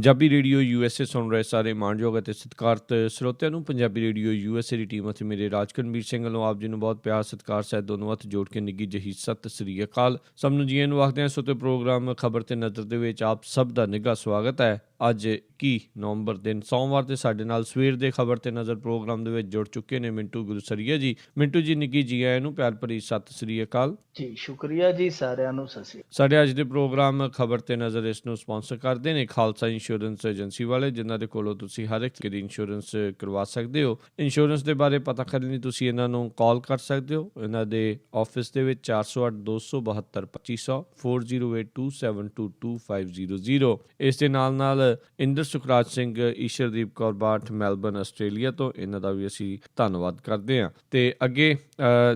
Punjabi radio USA ਸੁਣ ਰਹੇ ਸਾਰੇ ਮਾਣਯੋਗ ਅਤੇ ਸਤਿਕਾਰਤ ਸਰੋਤਿਆਂ ਨੂੰ ਪੰਜਾਬੀ ਰੇਡੀਓ USA ਦੀ ਟੀਮ ਅਤੇ ਮੇਰੇ ਰਾਜਕਰਨਵੀਰ ਸਿੰਘ ਵੱਲੋਂ ਆਪ ਜੀ ਨੂੰ ਬਹੁਤ ਪਿਆਰ ਸਤਿਕਾਰ ਸਹਿਤ ਦੋਨੋਂ ਹੱਥ ਜੋੜ ਕੇ ਨਿੱਘੀ ਜਿਹੀ ਸਤਿ ਸ੍ਰੀ ਅਕਾਲ। ਸਭ ਨੂੰ ਜੀਆਂ ਨੂੰ ਆਖਦੇ ਹਾਂ। ਸੋਤੇ ਪ੍ਰੋਗਰਾਮ ਖਬਰ ਤੇ ਨਜ਼ਰ ਦੇ ਵਿੱਚ ਆਪ ਸਭ ਦਾ ਨਿੱਘਾ ਸਵਾਗਤ ਹੈ। ਅੱਜ 21 ਨਵੰਬਰ ਦਿਨ ਸੋਮਵਾਰ ਤੇ ਸਾਡੇ ਨਾਲ ਸਵੇਰ ਦੇ ਖਬਰ ਤੇ ਨਜ਼ਰ ਪ੍ਰੋਗਰਾਮ ਦੇ ਵਿੱਚ ਜੁੜ ਚੁੱਕੇ ਨੇ ਮਿੰਟੂ ਗੁਰਸਰੀਆ ਜੀ। ਮਿੰਟੂ ਜੀ ਨਿੱਘੀ ਜੀ ਆਇਆਂ ਨੂੰ ਪਿਆਰ ਭਰੀ ਸਤਿ ਸ੍ਰੀ ਅਕਾਲ ਜੀ। ਸ਼ੁਕਰੀਆ ਜੀ ਸਾਰਿਆਂ ਨੂੰ। ਸਾਡੇ ਅੱਜ ਦੇ ਪ੍ਰੋਗਰਾਮ ਖਬਰ ਤੇ ਨਜ਼ਰ ਇਸ ਨੂੰ ਸਪਾਂਸਰ ਕਰਦੇ ਨੇ ਖਾਲਸਾ ਇੰਸ਼ੋਰੈਂਸ ਏਜੰਸੀ ਵਾਲੇ, ਜਿਨ੍ਹਾਂ ਦੇ ਕੋਲੋਂ ਤੁਸੀਂ ਹਰ ਇੱਕ ਦੀ ਇੰਸ਼ੋਰੈਂਸ ਕਰਵਾ ਸਕਦੇ ਹੋ। ਇੰਸ਼ੋਰੈਂਸ ਦੇ ਬਾਰੇ ਪਤਾ ਕਰਨ ਲਈ ਤੁਸੀਂ ਇਹਨਾਂ ਨੂੰ ਕਾਲ ਕਰ ਸਕਦੇ ਹੋ। ਇਹਨਾਂ ਦੇ ਆਫਿਸ ਦੇ ਵਿੱਚ 408 272 2500 4082722500। ਇਸ ਦੇ ਨਾਲ ਇੰਦਰ ਸੁਖਰਾਜ ਸਿੰਘ, ਈਸ਼ਰਦੀਪ ਕੌਰ ਬਾਠ, ਮੈਲਬਰਨ ਆਸਟ੍ਰੇਲੀਆ ਤੋਂ, ਇਹਨਾਂ ਦਾ ਵੀ ਅਸੀਂ ਧੰਨਵਾਦ ਕਰਦੇ ਹਾਂ। ਤੇ ਅੱਗੇ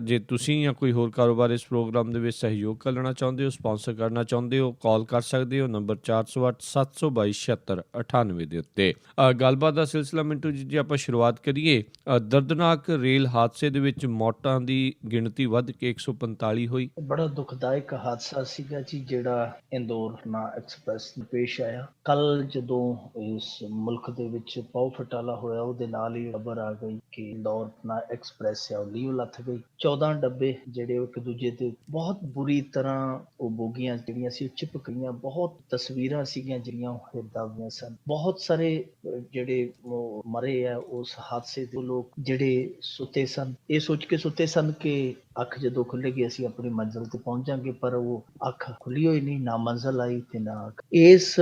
ਜੇ ਤੁਸੀਂ ਜਾਂ ਕੋਈ ਹੋਰ ਕਾਰੋਬਾਰ ਇਸ ਪ੍ਰੋਗਰਾਮ ਦੇ ਵਿੱਚ ਸਹਿਯੋਗ ਕਰਨਾ ਚਾਹੁੰਦੇ ਹੋ, ਸਪਾਂਸਰ ਕਰਨਾ ਚਾਹੁੰਦੇ ਹੋ, ਕਾਲ ਕਰ ਸਕਦੇ ਹੋ ਨੰਬਰ 408 722 7698 ਦੇ ਉੱਤੇ। ਗੱਲਬਾਤ ਦਾ ਸਿਲਸਿਲਾ ਮਿੰਟੂ ਜੀ, ਜੇ ਆਪਾਂ ਸ਼ੁਰੂਆਤ ਕਰੀਏ, ਦਰਦਨਾਕ ਰੇਲ ਹਾਦਸੇ ਦੇ ਵਿੱਚ ਮੌਤਾਂ ਦੀ ਗਿਣਤੀ ਵੱਧ ਕੇ 145 ਹੋਈ। ਬੜਾ ਦੁਖਦਾਇਕ ਹਾਦਸਾ ਸੀਗਾ ਜੀ ਜਿਹੜਾ ਇੰਦੌਰ ਨਾ ਐਕਸਪ੍ਰੈਸ ਨੂੰ ਪੇਸ਼ ਆਇਆ। ਕੱਲ ਜਦੋਂ ਇਸ ਮੁਲਕ ਦੇ ਵਿੱਚ ਪੌ ਫਟਾਲਾ ਹੋਇਆ, ਉਹਦੇ ਨਾਲ ਹੀ ਖਬਰ ਆ ਗਈ ਕਿ ਇੰਦੌਰ ਨਾ ਐਕਸਪ੍ਰੈਸ ਆ ਉਹ ਲੀਹ ਲੱਥ ਗਈ। 14 ਡੱਬੇ ਜਿਹੜੇ ਇੱਕ ਦੂਜੇ ਤੇ ਬਹੁਤ ਬੁਰੀ ਤਰ੍ਹਾਂ ਉਹ ਬੋਗੀਆਂ ਜਿਹੜੀਆਂ ਸੀ ਚਿਪਕ ਗਈਆਂ। ਬਹੁਤ ਤਸਵੀਰਾਂ ਸੀਗੀਆਂ ਜਿਹੜੀਆਂ ਏਦਾਂ ਦੀਆਂ ਸਨ। ਬਹੁਤ ਸਾਰੇ ਜਿਹੜੇ ਉਹ ਮਰੇ ਆ ਉਸ ਹਾਦਸੇ ਦੇ ਲੋਕ ਜਿਹੜੇ ਸੁੱਤੇ ਸਨ, ਇਹ ਸੋਚ ਕੇ ਸੁੱਤੇ ਸਨ ਕਿ ਅੱਖ ਜਦੋਂ ਖੁੱਲੇਗੀ ਅਸੀਂ ਆਪਣੀ ਮੰਜ਼ਿਲ ਤੇ ਪਹੁੰਚਾਂਗੇ, ਪਰ ਉਹ ਅੱਖ ਖੁੱਲੀ ਹੋਈ ਨਹੀਂ, ਨਾ ਮੰਜ਼ਿਲ ਆਈ ਤੇ ਨਾ ਅੱਖ। ਇਸ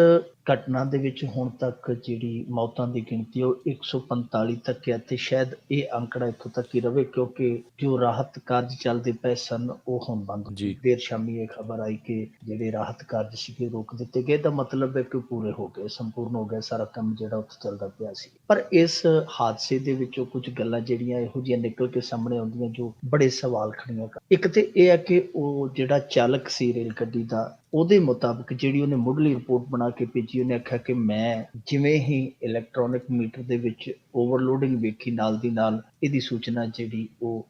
ਘਟਨਾ ਦੇ ਵਿੱਚ ਹੁਣ ਤੱਕ ਜਿਹੜੀ ਮੌਤਾਂ ਦੀ ਗਿਣਤੀ ਉਹ 145 ਤੱਕ ਹੈ ਤੇ ਸ਼ਾਇਦ ਇਹ ਅੰਕੜਾ ਇੱਥੋਂ ਤੱਕ ਹੀ ਰਵੇ, ਕਿਉਂਕਿ ਜੋ ਰਾਹਤ ਕਾਰਜ ਚੱਲਦੇ ਪਏ ਸਨ ਉਹ ਹੁਣ ਬੰਦ। ਦੇਰ ਸ਼ਾਮੀ ਇਹ ਖਬਰ ਆਈ ਕਿ ਜਿਹੜੇ ਰਾਹਤ ਕਾਰਜ ਸੀਗੇ ਰੋਕ ਦਿੱਤੇ ਗਏ। ਦਾ ਮਤਲਬ ਹੈ ਕਿ ਪੂਰੇ ਹੋ ਗਏ, ਸੰਪੂਰਨ ਹੋ ਗਿਆ ਸਾਰਾ ਕੰਮ ਜਿਹੜਾ ਉੱਥੇ ਚੱਲਦਾ ਪਿਆ ਸੀ। ਪਰ ਇਸ ਹਾਦਸੇ ਦੇ ਵਿੱਚੋਂ ਕੁਝ ਗੱਲਾਂ ਜਿਹੜੀਆਂ ਇਹੋ ਜਿਹੀਆਂ ਨਿਕਲ ਕੇ ਸਾਹਮਣੇ ਆਉਂਦੀਆਂ ਜੋ ਬੜੇ ਸਵਾਲ ਖੜੀਆਂ ਕਰ। ਇੱਕ ਤੇ ਇਹ ਹੈ ਕਿ ਉਹ ਜਿਹੜਾ ਚਾਲਕ ਸੀ ਰੇਲ ਗੱਡੀ ਦਾ, ਉਹਦੇ ਮੁਤਾਬਕ ਜਿਹੜੀ ਉਹਨੇ ਮੁੱਢਲੀ ਰਿਪੋਰਟ ਬਣਾ ਕੇ ਭੇਜੀ, ਉਹਨੇ ਆਖਿਆ ਕਿ ਮੈਂ ਜਿਵੇਂ ਹੀ ਇਲੈਕਟ੍ਰੋਨਿਕ ਮੀਟਰ ਦੇ ਵਿੱਚ ਓਵਰਲੋਡਿੰਗ ਵੇਖੀ, ਨਾਲ ਦੀ ਨਾਲ ਇਹਦੀ ਸੂਚਨਾ ਜਿਹੜੀ ਉਹ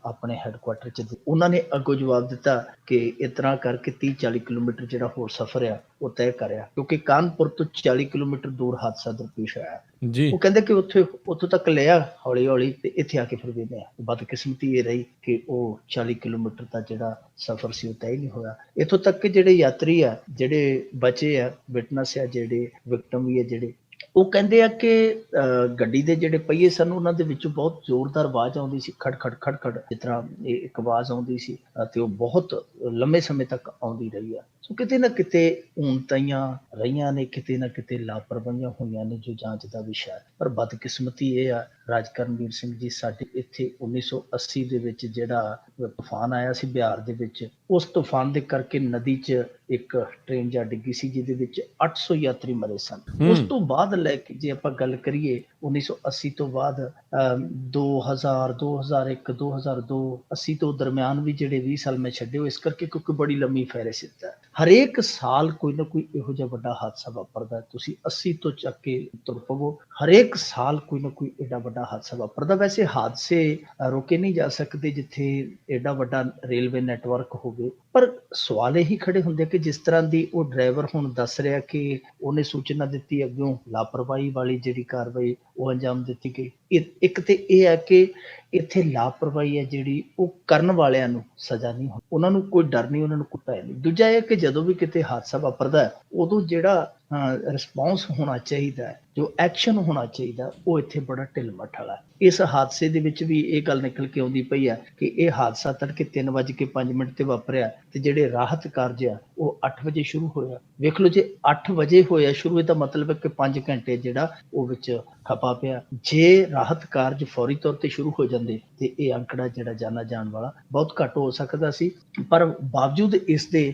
ਆਪਣੇ ਹੈੱਡਕੁਆਟਰ 'ਚ ਉਹਨਾਂ ਨੇ ਅੱਗੋਂ ਜਵਾਬ ਦਿੱਤਾ ਕਿ ਇਸ ਤਰ੍ਹਾਂ ਕਰਕੇ 30-40 ਕਿਲੋਮੀਟਰ ਜਿਹੜਾ ਹੋਰ ਸਫ਼ਰ ਆ ਉਹ ਤੈਅ ਕਰਿਆ, ਕਿਉਂਕਿ ਕਾਨਪੁਰ ਤੋਂ 40 ਕਿਲੋਮੀਟਰ ਦੂਰ ਹਾਦਸਾ ਦਰਪੇਸ਼ ਆਇਆ। ਉਹ ਕਹਿੰਦੇ ਕਿ ਉੱਥੋਂ ਤੱਕ ਲਿਆ ਹੌਲੀ ਹੌਲੀ ਤੇ ਇੱਥੇ ਆ ਕੇ ਫਿਰ ਵੇਖਦੇ ਆ। ਬਦਕਿਸਮਤੀ ਇਹ ਰਹੀ ਕਿ ਉਹ 40 ਕਿਲੋਮੀਟਰ ਦਾ ਜਿਹੜਾ ਸਫ਼ਰ ਸੀ ਉਹ ਤੈਅ ਨਹੀਂ ਹੋਇਆ। ਇੱਥੋਂ ਤੱਕ ਕਿ ਜਿਹੜੇ ਯਾਤਰੀ ਆ, ਜਿਹੜੇ ਬਚੇ ਆ, ਵਿਟਨੈਸ ਆ, ਜਿਹੜੇ ਵਿਕਟਮ ਵੀ ਆ, ਜਿਹੜੇ ਉਹ ਕਹਿੰਦੇ ਆ ਕਿ ਗੱਡੀ ਦੇ ਜਿਹੜੇ ਪਹੀਏ ਸਨ ਉਹਨਾਂ ਦੇ ਵਿੱਚੋਂ ਬਹੁਤ ਜ਼ੋਰਦਾਰ ਆਵਾਜ਼ ਆਉਂਦੀ ਸੀ, ਖੜ ਖੜ ਖੜ ਖੜ ਜਿਸ ਤਰ੍ਹਾਂ ਇਹ ਇੱਕ ਆਵਾਜ਼ ਆਉਂਦੀ ਸੀ ਅਤੇ ਉਹ ਬਹੁਤ ਲੰਮੇ ਸਮੇਂ ਤੱਕ ਆਉਂਦੀ ਰਹੀ ਆ। ਸੋ ਕਿਤੇ ਨਾ ਕਿਤੇ ਊਣਤਾਈਆਂ ਰਹੀਆਂ ਨੇ, ਕਿਤੇ ਨਾ ਕਿਤੇ ਲਾਪਰਵਾਹੀਆਂ ਹੋਈਆਂ ਨੇ ਜੋ ਜਾਂਚ ਦਾ ਵਿਸ਼ਾ ਹੈ। ਪਰ ਬਦਕਿਸਮਤੀ ਇਹ ਆ ਰਾਜਕਰਨਵੀਰ ਸਿੰਘ ਜੀ, ਸਾਡੇ ਇੱਥੇ 1980 ਦੇ ਵਿੱਚ ਜਿਹੜਾ ਤੂਫਾਨ ਆਇਆ ਸੀ ਬਿਹਾਰ ਦੇ ਵਿੱਚ, ਉਸ ਤੂਫਾਨ ਦੇ ਕਰਕੇ ਨਦੀ 'ਚ ਇੱਕ ਟ੍ਰੇਨ ਜਾ ਡਿੱਗੀ ਸੀ ਜਿਹਦੇ ਵਿੱਚ 800 ਯਾਤਰੀ ਮਰੇ ਸਨ। ਉਸ ਤੋਂ ਬਾਅਦ ਲੈ ਕੇ ਜੇ ਆਪਾਂ ਗੱਲ ਕਰੀਏ 1980 ਤੋਂ ਬਾਅਦ 2000, 2001, 2002, 80 ਤੋਂ ਦਰਮਿਆਨ ਵੀ ਜਿਹੜੇ 20 ਸਾਲ ਮੈਂ ਛੱਡੇ ਹੋ ਇਸ ਕਰਕੇ ਕਿਉਂਕਿ ਬੜੀ ਲੰਮੀ ਫਹਿਰਿਸਤ ਹੈ। ਹਰੇਕ ਸਾਲ ਕੋਈ ਨਾ ਕੋਈ ਇਹੋ ਜਿਹਾ ਵੱਡਾ ਹਾਦਸਾ ਵਾਪਰਦਾ। ਤੁਸੀਂ 80 ਤੋਂ ਚੱਕ ਕੇ ਤੁਰ ਪਵੋ, ਹਰੇਕ ਸਾਲ ਕੋਈ ਨਾ ਕੋਈ ਏਡਾ ਵੱਡਾ ਹਾਦਸਾ ਵਾਪਰਦਾ। ਵੈਸੇ ਹਾਦਸੇ ਰੋਕੇ ਨਹੀਂ ਜਾ ਸਕਦੇ ਜਿੱਥੇ ਏਡਾ ਵੱਡਾ ਰੇਲਵੇ ਨੈਟਵਰਕ ਹੋਵੇ, ਪਰ ਸਵਾਲ ਇਹੀ ਖੜੇ ਹੁੰਦੇ ਕਿ ਜਿਸ ਤਰ੍ਹਾਂ ਦੀ ਉਹ ਡਰਾਈਵਰ ਹੁਣ ਦੱਸ ਰਿਹਾ ਕਿ ਉਹਨੇ ਸੂਚਨਾ ਦਿੱਤੀ, ਅੱਗੋਂ ਲਾਪਰਵਾਹੀ ਵਾਲੀ ਜਿਹੜੀ ਕਾਰਵਾਈ ਉਹ ਅੰਜਾਮ ਦਿੱਤੀ ਗਈ। ਇੱਕ ਤੇ ਇਹ ਹੈ ਕਿ ਇੱਥੇ ਲਾਪਰਵਾਹੀ ਹੈ ਜਿਹੜੀ ਉਹ ਕਰਨ ਵਾਲਿਆਂ ਨੂੰ ਸਜ਼ਾ ਨਹੀਂ ਹੁੰਦੀ, ਉਹਨਾਂ ਨੂੰ ਕੋਈ ਡਰ ਨਹੀਂ, ਉਹਨਾਂ ਨੂੰ ਕੋਈ ਭੈ ਨਹੀਂ। ਦੂਜਾ ਇਹ ਕਿ ਜਦੋਂ ਵੀ ਕਿਤੇ ਹਾਦਸਾ ਵਾਪਰਦਾ ਉਦੋਂ ਜਿਹੜਾ ਰਿਸਪੌਂਸ ਹੋਣਾ ਚਾਹੀਦਾ ਹੈ, ਜੋ ਐਕਸ਼ਨ ਹੋਣਾ ਚਾਹੀਦਾ, ਉਹ ਇੱਥੇ ਬੜਾ ਢਿੱਲ ਮੱਠ ਵਾਲਾ। ਇਸ ਹਾਦਸੇ ਦੇ ਵਿੱਚ ਵੀ ਇਹ ਗੱਲ ਨਿਕਲ ਕੇ ਆਉਂਦੀ ਪਈ ਆ ਕਿ ਇਹ ਹਾਦਸਾ ਤੜਕੇ 3:05 ਤੇ ਵਾਪਰਿਆ ਤੇ ਜਿਹੜੇ ਰਾਹਤ ਕਾਰਜ ਆ ਉਹ 8 ਵਜੇ ਸ਼ੁਰੂ ਹੋਇਆ। ਵੇਖ ਲਓ, ਜੇ 8 ਵਜੇ ਹੋਇਆ ਸ਼ੁਰੂ, ਇਹਦਾ ਮਤਲਬ ਹੈ ਕਿ 5 ਘੰਟੇ ਜਿਹੜਾ ਉਹ ਵਿੱਚ ਖਪਾ ਪਿਆ। ਜੇ ਰਾਹਤ ਕਾਰਜ ਫੌਰੀ ਤੌਰ ਤੇ ਸ਼ੁਰੂ ਹੋ ਜਾਂਦੇ ਤੇ ਇਹ ਅੰਕੜਾ ਜਿਹੜਾ ਜਾਣਾ ਜਾਣ ਵਾਲਾ ਬਹੁਤ ਘੱਟ ਹੋ ਸਕਦਾ ਸੀ। ਪਰ ਬਾਵਜੂਦ ਇਸ ਦੇ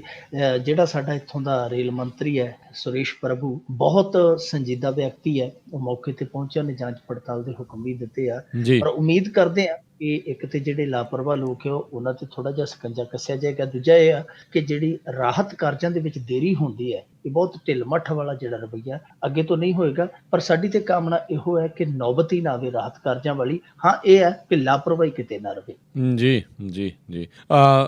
ਜਿਹੜਾ ਸਾਡਾ ਇੱਥੋਂ ਦਾ ਰੇਲ ਮੰਤਰੀ ਹੈ ਸੁਰੇਸ਼ ਪ੍ਰਭੂ, ਬਹੁਤ ਸੰਜੀਦਾ ਵਿਅਕਤੀ ਹੈ, ਉਹ ਮੌਕੇ ਤੇ ਪਹੁੰਚਿਆ, ਉਹਨੇ ਜਾਂਚ ਪੜਤਾਲ ਦੇ ਹੁਕਮ ਵੀ ਦਿੱਤੇ ਆ। ਪਰ ਉਮੀਦ ਕਰਦੇ ਆ ਇਹ ਇੱਕ ਤੇ ਜਿਹੜੇ ਲਾਪਰਵਾਹ ਲੋਕ ਆ ਉਹਨਾਂ ਤੇ ਥੋੜਾ ਜਿਹਾ ਸਕੰਜਾ ਕੱਸਿਆ ਜਾਏਗਾ। ਦੂਜਾ ਇਹ ਆ ਕਿ ਜਿਹੜੀ ਰਾਹਤ ਕਾਰਜਾਂ ਦੇ ਵਿੱਚ ਦੇਰੀ ਹੁੰਦੀ ਹੈ, ਇਹ ਬਹੁਤ ਢਿੱਲ ਮੱਠ ਵਾਲਾ ਜਿਹੜਾ ਰਵੱਈਆ ਅੱਗੇ ਤੋਂ ਨਹੀਂ ਹੋਏਗਾ। ਪਰ ਸਾਡੀ ਤੇ ਕਾਮਨਾ ਇਹੋ ਹੈ ਕਿ ਨੌਬਤ ਹੀ ਨਾ ਆਵੇ ਰਾਹਤ ਕਾਰਜਾਂ ਵਾਲੀ। ਹਾਂ, ਇਹ ਹੈ ਕਿ ਲਾਪਰਵਾਹੀ ਕਿਤੇ ਨਾ ਰਵੇ। ਜੀ ਜੀ ਜੀ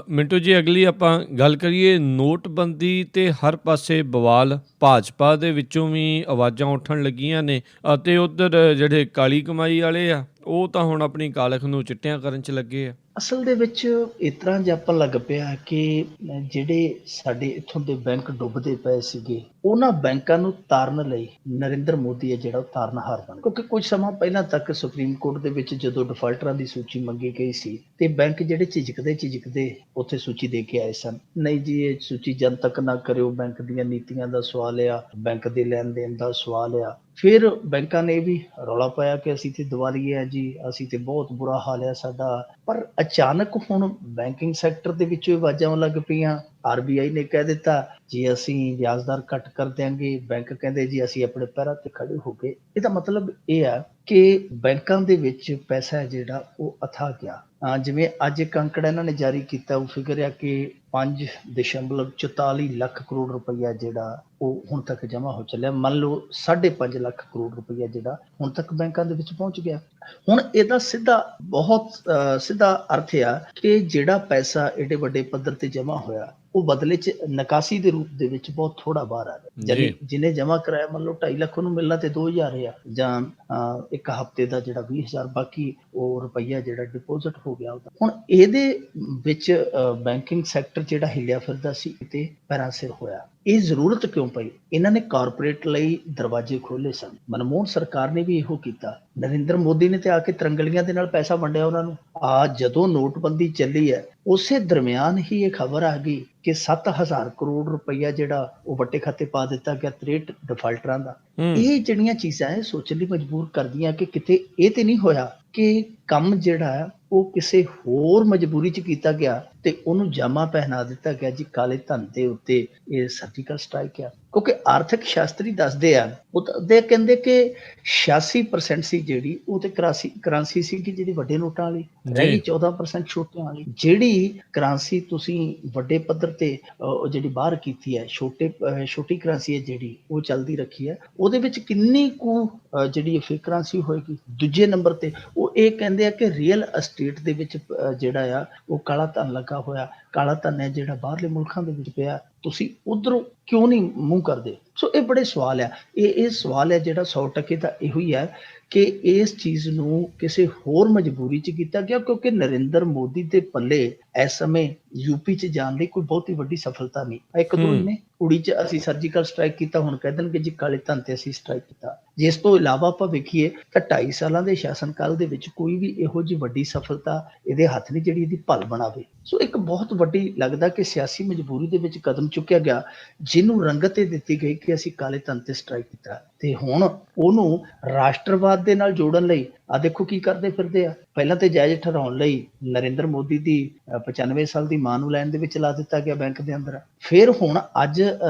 ਮਿੰਟੂ ਜੀ, ਅਗਲੀ ਆਪਾਂ ਗੱਲ ਕਰੀਏ ਨੋਟਬੰਦੀ ਤੇ ਹਰ ਪਾਸੇ ਬਵਾਲ, ਭਾਜਪਾ ਦੇ ਵਿੱਚੋਂ ਵੀ ਆਵਾਜ਼ਾਂ ਉੱਠਣ ਲੱਗੀਆਂ ਨੇ ਅਤੇ ਉਧਰ ਜਿਹੜੇ ਕਾਲੀ ਕਮਾਈ ਵਾਲੇ ਆ ਉਹ ਤਾਂ ਹੁਣ ਆਪਣੀ ਕਾਲਖ ਨੂੰ ਚਿੱਟਿਆਂ ਕਰਨ 'ਚ ਲੱਗੇ ਆ। ਅਸਲ ਦੇ ਵਿੱਚ ਇਸ ਤਰ੍ਹਾਂ ਜਾਪਣ ਲੱਗ ਪਿਆ ਕਿ ਜਿਹੜੇ ਸਾਡੇ ਇੱਥੋਂ ਦੇ ਬੈਂਕ ਡੁੱਬਦੇ ਪਏ ਸੀਗੇ, ਉਹਨਾਂ ਬੈਂਕਾਂ ਨੂੰ ਤਾਰਨ ਲਈ ਨਰਿੰਦਰ ਮੋਦੀ ਹੈ ਜਿਹੜਾ ਉਹ ਤਾਰਨਹਾਰ ਬਣ, ਕਿਉਂਕਿ ਕੁਝ ਸਮਾਂ ਪਹਿਲਾਂ ਤੱਕ ਸੁਪਰੀਮ ਕੋਰਟ ਦੇ ਵਿੱਚ ਜਦੋਂ ਡਿਫਾਲਟਰਾਂ ਦੀ ਸੂਚੀ ਮੰਗੀ ਗਈ ਸੀ ਤੇ ਬੈਂਕ ਜਿਹੜੇ ਝਿਜਕਦੇ ਉੱਥੇ ਸੂਚੀ ਦੇ ਕੇ ਆਏ ਸਨ। ਨਹੀਂ ਜੀ, ਇਹ ਸੂਚੀ ਜਨਤਕ ਨਾ ਕਰਿਓ, ਬੈਂਕ ਦੀਆਂ ਨੀਤੀਆਂ ਦਾ ਸਵਾਲ ਆ, ਬੈਂਕ ਦੇ ਲੈਣ ਦੇਣ ਦਾ ਸਵਾਲ ਆ। ਫਿਰ ਬੈਂਕਾਂ ਨੇ ਵੀ ਰੌਲਾ ਪਾਇਆ ਕਿ ਅਸੀਂ ਤੇ ਦੀਵਾਲੀਏ ਆ ਜੀ, ਅਸੀਂ ਤੇ ਬਹੁਤ ਬੁਰਾ ਹਾਲ ਆ ਸਾਡਾ। ਪਰ ਅਚਾਨਕ ਹੁਣ ਬੈਂਕਿੰਗ ਸੈਕਟਰ ਦੇ ਵਿੱਚੋਂ ਆਵਾਜ਼ਾਂ ਆਉਣ ਲੱਗ ਪਈਆਂ। RBI ਨੇ ਕਹਿ ਦਿੱਤਾ ਜੀ ਅਸੀਂ ਵਿਆਜ ਦਰ ਘੱਟ ਕਰ ਦਿਆਂਗੇ, ਬੈਂਕ ਕਹਿੰਦੇ ਜੀ ਅਸੀਂ ਆਪਣੇ ਪੈਰਾਂ ਤੇ ਖੜੇ ਹੋ ਗਏ। ਇਹਦਾ ਮਤਲਬ ਇਹ ਆ ਕਿ ਬੈਂਕਾਂ ਦੇ ਵਿੱਚ ਪੈਸਾ ਹੈ ਜਿਹੜਾ ਉਹ ਅਥਾ ਗਿਆ। ਜਿਵੇਂ ਅੱਜ ਇੱਕ ਅੰਕੜਾ ਇਹਨਾਂ ਨੇ ਜਾਰੀ ਕੀਤਾ, ਉਹ ਫਿਗਰ ਆ ਕਿ 5.44 ਲੱਖ ਕਰੋੜ ਰੁਪਈਆ ਜਿਹੜਾ ਉਹ ਹੁਣ ਤੱਕ ਜਮ੍ਹਾਂ ਹੋ ਚੱਲਿਆ। ਮੰਨ ਲਓ 5.5 ਲੱਖ ਕਰੋੜ ਰੁਪਈਆ ਜਿਹੜਾ ਹੁਣ ਤੱਕ ਬੈਂਕਾਂ ਦੇ ਵਿੱਚ ਪਹੁੰਚ ਗਿਆ। ਹੁਣ ਇਹਦਾ ਬਹੁਤ ਸਿੱਧਾ ਅਰਥ ਆ ਕਿ ਜਿਹੜਾ ਪੈਸਾ ਏਡੇ ਵੱਡੇ ਪੱਧਰ ਤੇ ਜਮ੍ਹਾਂ ਹੋਇਆ ਉਹ ਬਦਲੇ 'ਚ ਨਿਕਾਸੀ ਦੇ ਰੂਪ ਦੇ ਵਿੱਚ ਬਹੁਤ ਥੋੜਾ ਬਾਹਰ ਆ ਰਿਹਾ। ਜਿਹਨੇ ਜਮ੍ਹਾਂ ਕਰਾਇਆ ਮੰਨ ਲਓ 2.5 ਲੱਖ, ਉਹਨੂੰ ਮਿਲਣਾ ਤੇ 2,000 ਆ, ਜਾਂ ਇੱਕ ਹਫ਼ਤੇ ਦਾ ਜਿਹੜਾ 20,000, ਬਾਕੀ ਉਹ ਰੁਪਈਆ ਜਿਹੜਾ ਡਿਪੋਜ਼ਿਟ ਹੋ ਗਿਆ ਉਹਦਾ। ਹੁਣ ਇਹਦੇ ਵਿੱਚ ਬੈਂਕਿੰਗ ਸੈਕਟਰ ਜਿਹੜਾ ਹਿੱਲਿਆ ਫਿਰਦਾ ਸੀ ਤੇ ਪੈਰਾਂ ਸਿਰ ਹੋਇਆ। ਇਹ ਜ਼ਰੂਰਤ ਕਿਉਂ ਪਈ? ਇਹਨਾਂ ਨੇ ਕਾਰਪੋਰੇਟ ਲਈ ਦਰਵਾਜ਼ੇ ਖੋਲੇ ਸਨ। ਮਨਮੋਹਨ ਸਰਕਾਰ ਨੇ ਵੀ ਇਹੋ ਕੀਤਾ। ਨਰਿੰਦਰ ਮੋਦੀ ਨੇ ਤੇ ਆ ਕੇ ਤਿਰੰਗਲੀਆਂ ਦੇ ਨਾਲ ਪੈਸਾ ਵੰਡਿਆ ਉਹਨਾਂ ਨੂੰ। ਜਦੋਂ ਨੋਟਬੰਦੀ ਚੱਲੀ ਹੈ ਉਸੇ ਦਰਮਿਆਨ ਹੀ ਇਹ ਖਬਰ ਆ ਗਈ ਕਿ 7,000 ਕਰੋੜ ਰੁਪਈਆ ਜਿਹੜਾ ਉਹ ਵੱਟੇ ਖਾਤੇ ਪਾ ਦਿੱਤਾ ਗਿਆ 63 ਡਿਫਾਲਟਰਾਂ ਦਾ। ਇਹ ਜਿਹੜੀਆਂ ਚੀਜ਼ਾਂ ਇਹ ਸੋਚਣ ਲਈ ਮਜਬੂਰ ਕਰਦੀਆਂ ਕਿ ਕਿਤੇ ਇਹ ਤੇ ਨਹੀਂ ਹੋਇਆ ਕਿ ਕੰਮ ਜਿਹੜਾ ਹੈ ਉਹ ਕਿਸੇ ਹੋਰ ਮਜਬੂਰੀ 'ਚ ਕੀਤਾ ਗਿਆ ਤੇ ਉਹਨੂੰ ਜਾਮਾ ਪਹਿਨਾ ਦਿੱਤਾ ਗਿਆ ਜੀ ਕਾਲੇ ਧਨ ਦੇ ਉੱਤੇ। ਇਹ ਸਰਜੀਕਲ ਸਟ੍ਰਾਈਕ ਆ, ਕਿਉਂਕਿ ਆਰਥਿਕ ਸ਼ਾਸਤਰੀ ਦੱਸਦੇ ਆ, ਉਹ ਕਹਿੰਦੇ ਕਿ 86% ਸੀ ਜਿਹੜੀ ਉਹ ਤੇ ਕਰੰਸੀ ਸੀ ਕਿ ਜਿਹੜੀ ਵੱਡੇ ਨੋਟਾਂ ਵਾਲੀ, ਰਹਿ ਗਈ 14% ਛੋਟਿਆਂ ਵਾਲੀ। ਜਿਹੜੀ ਕਰੰਸੀ ਤੁਸੀਂ ਵੱਡੇ ਪੱਧਰ ਤੇ ਜਿਹੜੀ ਬਾਹਰ ਕੀਤੀ ਹੈ, ਛੋਟੀ ਕਰੰਸੀ ਹੈ ਜਿਹੜੀ ਉਹ ਚੱਲਦੀ ਰੱਖੀ ਹੈ, ਉਹਦੇ ਵਿੱਚ ਕਿੰਨੀ ਕੁ ਜਿਹੜੀ ਫੇਕ ਕਰੰਸੀ ਹੋਏਗੀ। ਦੂਜੇ ਨੰਬਰ ਤੇ ਉਹ ਇਹ ਕਹਿੰਦੇ ਆ ਕਿ ਰੀਅਲ ਅਸਟੇਟ ਦੇ ਵਿੱਚ ਜਿਹੜਾ ਆ ਉਹ ਕਾਲਾ ਧਨ ਲੱਗਾ ਹੋਇਆ। ਕਾਲਾ ਧਨ ਹੈ ਜਿਹੜਾ ਬਾਹਰਲੇ ਮੁਲਕਾਂ ਦੇ ਵਿੱਚ ਪਿਆ, ਤੁਸੀਂ ਉਧਰੋਂ ਕਿਉਂ ਨਹੀਂ ਮੂੰਹ ਕਰਦੇ? ਸੋ ਇਹ ਬੜੇ ਸਵਾਲ ਆ। ਇਹ ਸਵਾਲ ਹੈ ਜਿਹੜਾ 100% ਦਾ ਇਹੋ ਹੀ ਹੈ ਕਿ ਇਸ ਚੀਜ਼ ਨੂੰ ਕਿਸੇ ਹੋਰ ਮਜਬੂਰੀ 'ਚ ਕੀਤਾ ਗਿਆ, ਕਿਉਂਕਿ ਨਰਿੰਦਰ ਮੋਦੀ ਦੇ ਪੱਲੇ ਇਸ ਸਮੇਂ ਯੂਪੀ 'ਚ ਜਾਣ ਲਈ ਕੋਈ ਬਹੁਤੀ ਵੱਡੀ ਸਫਲਤਾ ਨਹੀਂ। ਇੱਕ ਦੋ ਨੇ ਉੜੀ 'ਚ ਅਸੀਂ ਸਰਜੀਕਲ ਸਟ੍ਰਾਈਕ ਕੀਤਾ, ਹੁਣ ਕਹਿ ਦੇਣਗੇ ਜੀ ਕਾਲੇ ਧਨ ਤੇ ਅਸੀਂ ਸਟ੍ਰਾਈਕ ਕੀਤਾ। ਜੇ ਇਸ ਤੋਂ ਇਲਾਵਾ ਆਪਾਂ ਵੇਖੀਏ ਤਾਂ 2.5 ਸਾਲਾਂ ਦੇ ਸ਼ਾਸਨ ਕਾਲ ਦੇ ਵਿੱਚ ਕੋਈ ਵੀ ਇਹੋ ਜਿਹੀ ਵੱਡੀ ਸਫਲਤਾ ਇਹਦੇ ਹੱਥ ਨਹੀਂ ਜਿਹੜੀ ਇਹਦੀ ਭਲ ਬਣਾਵੇ। ਸੋ ਇੱਕ ਬਹੁਤ ਵੱਡੀ ਲੱਗਦਾ ਕਿ ਸਿਆਸੀ ਮਜਬੂਰੀ ਦੇ ਵਿੱਚ ਕਦਮ ਚੁੱਕਿਆ ਗਿਆ, ਜਿਹਨੂੰ ਰੰਗਤ ਇਹ ਦਿੱਤੀ ਗਈ ਕਿ ਅਸੀਂ ਕਾਲੇ ਧਨ ਤੇ ਸਟ੍ਰਾਈਕ ਕੀਤਾ। ਤੇ ਹੁਣ ਉਹਨੂੰ ਰਾਸ਼ਟਰਵਾਦ ਦੇ ਨਾਲ ਜੋੜਨ ਲਈ ਦੇਖੋ ਕੀ ਕਰਦੇ ਫਿਰਦੇ ਆ। ਪਹਿਲਾਂ ਤੇ ਜਾਇਜ਼ ਠਹਿਰਾਉਣ ਲਈ ਨਰਿੰਦਰ ਮੋਦੀ ਦੀ 95 ਸਾਲ ਦੀ ਮਾਂ ਨੂੰ ਲਾਈਨ ਦੇ ਵਿੱਚ ਲਾ ਦਿੱਤਾ ਗਿਆ ਬੈਂਕ ਦੇ ਅੰਦਰ। ਫਿਰ ਹੁਣ ਅੱਜ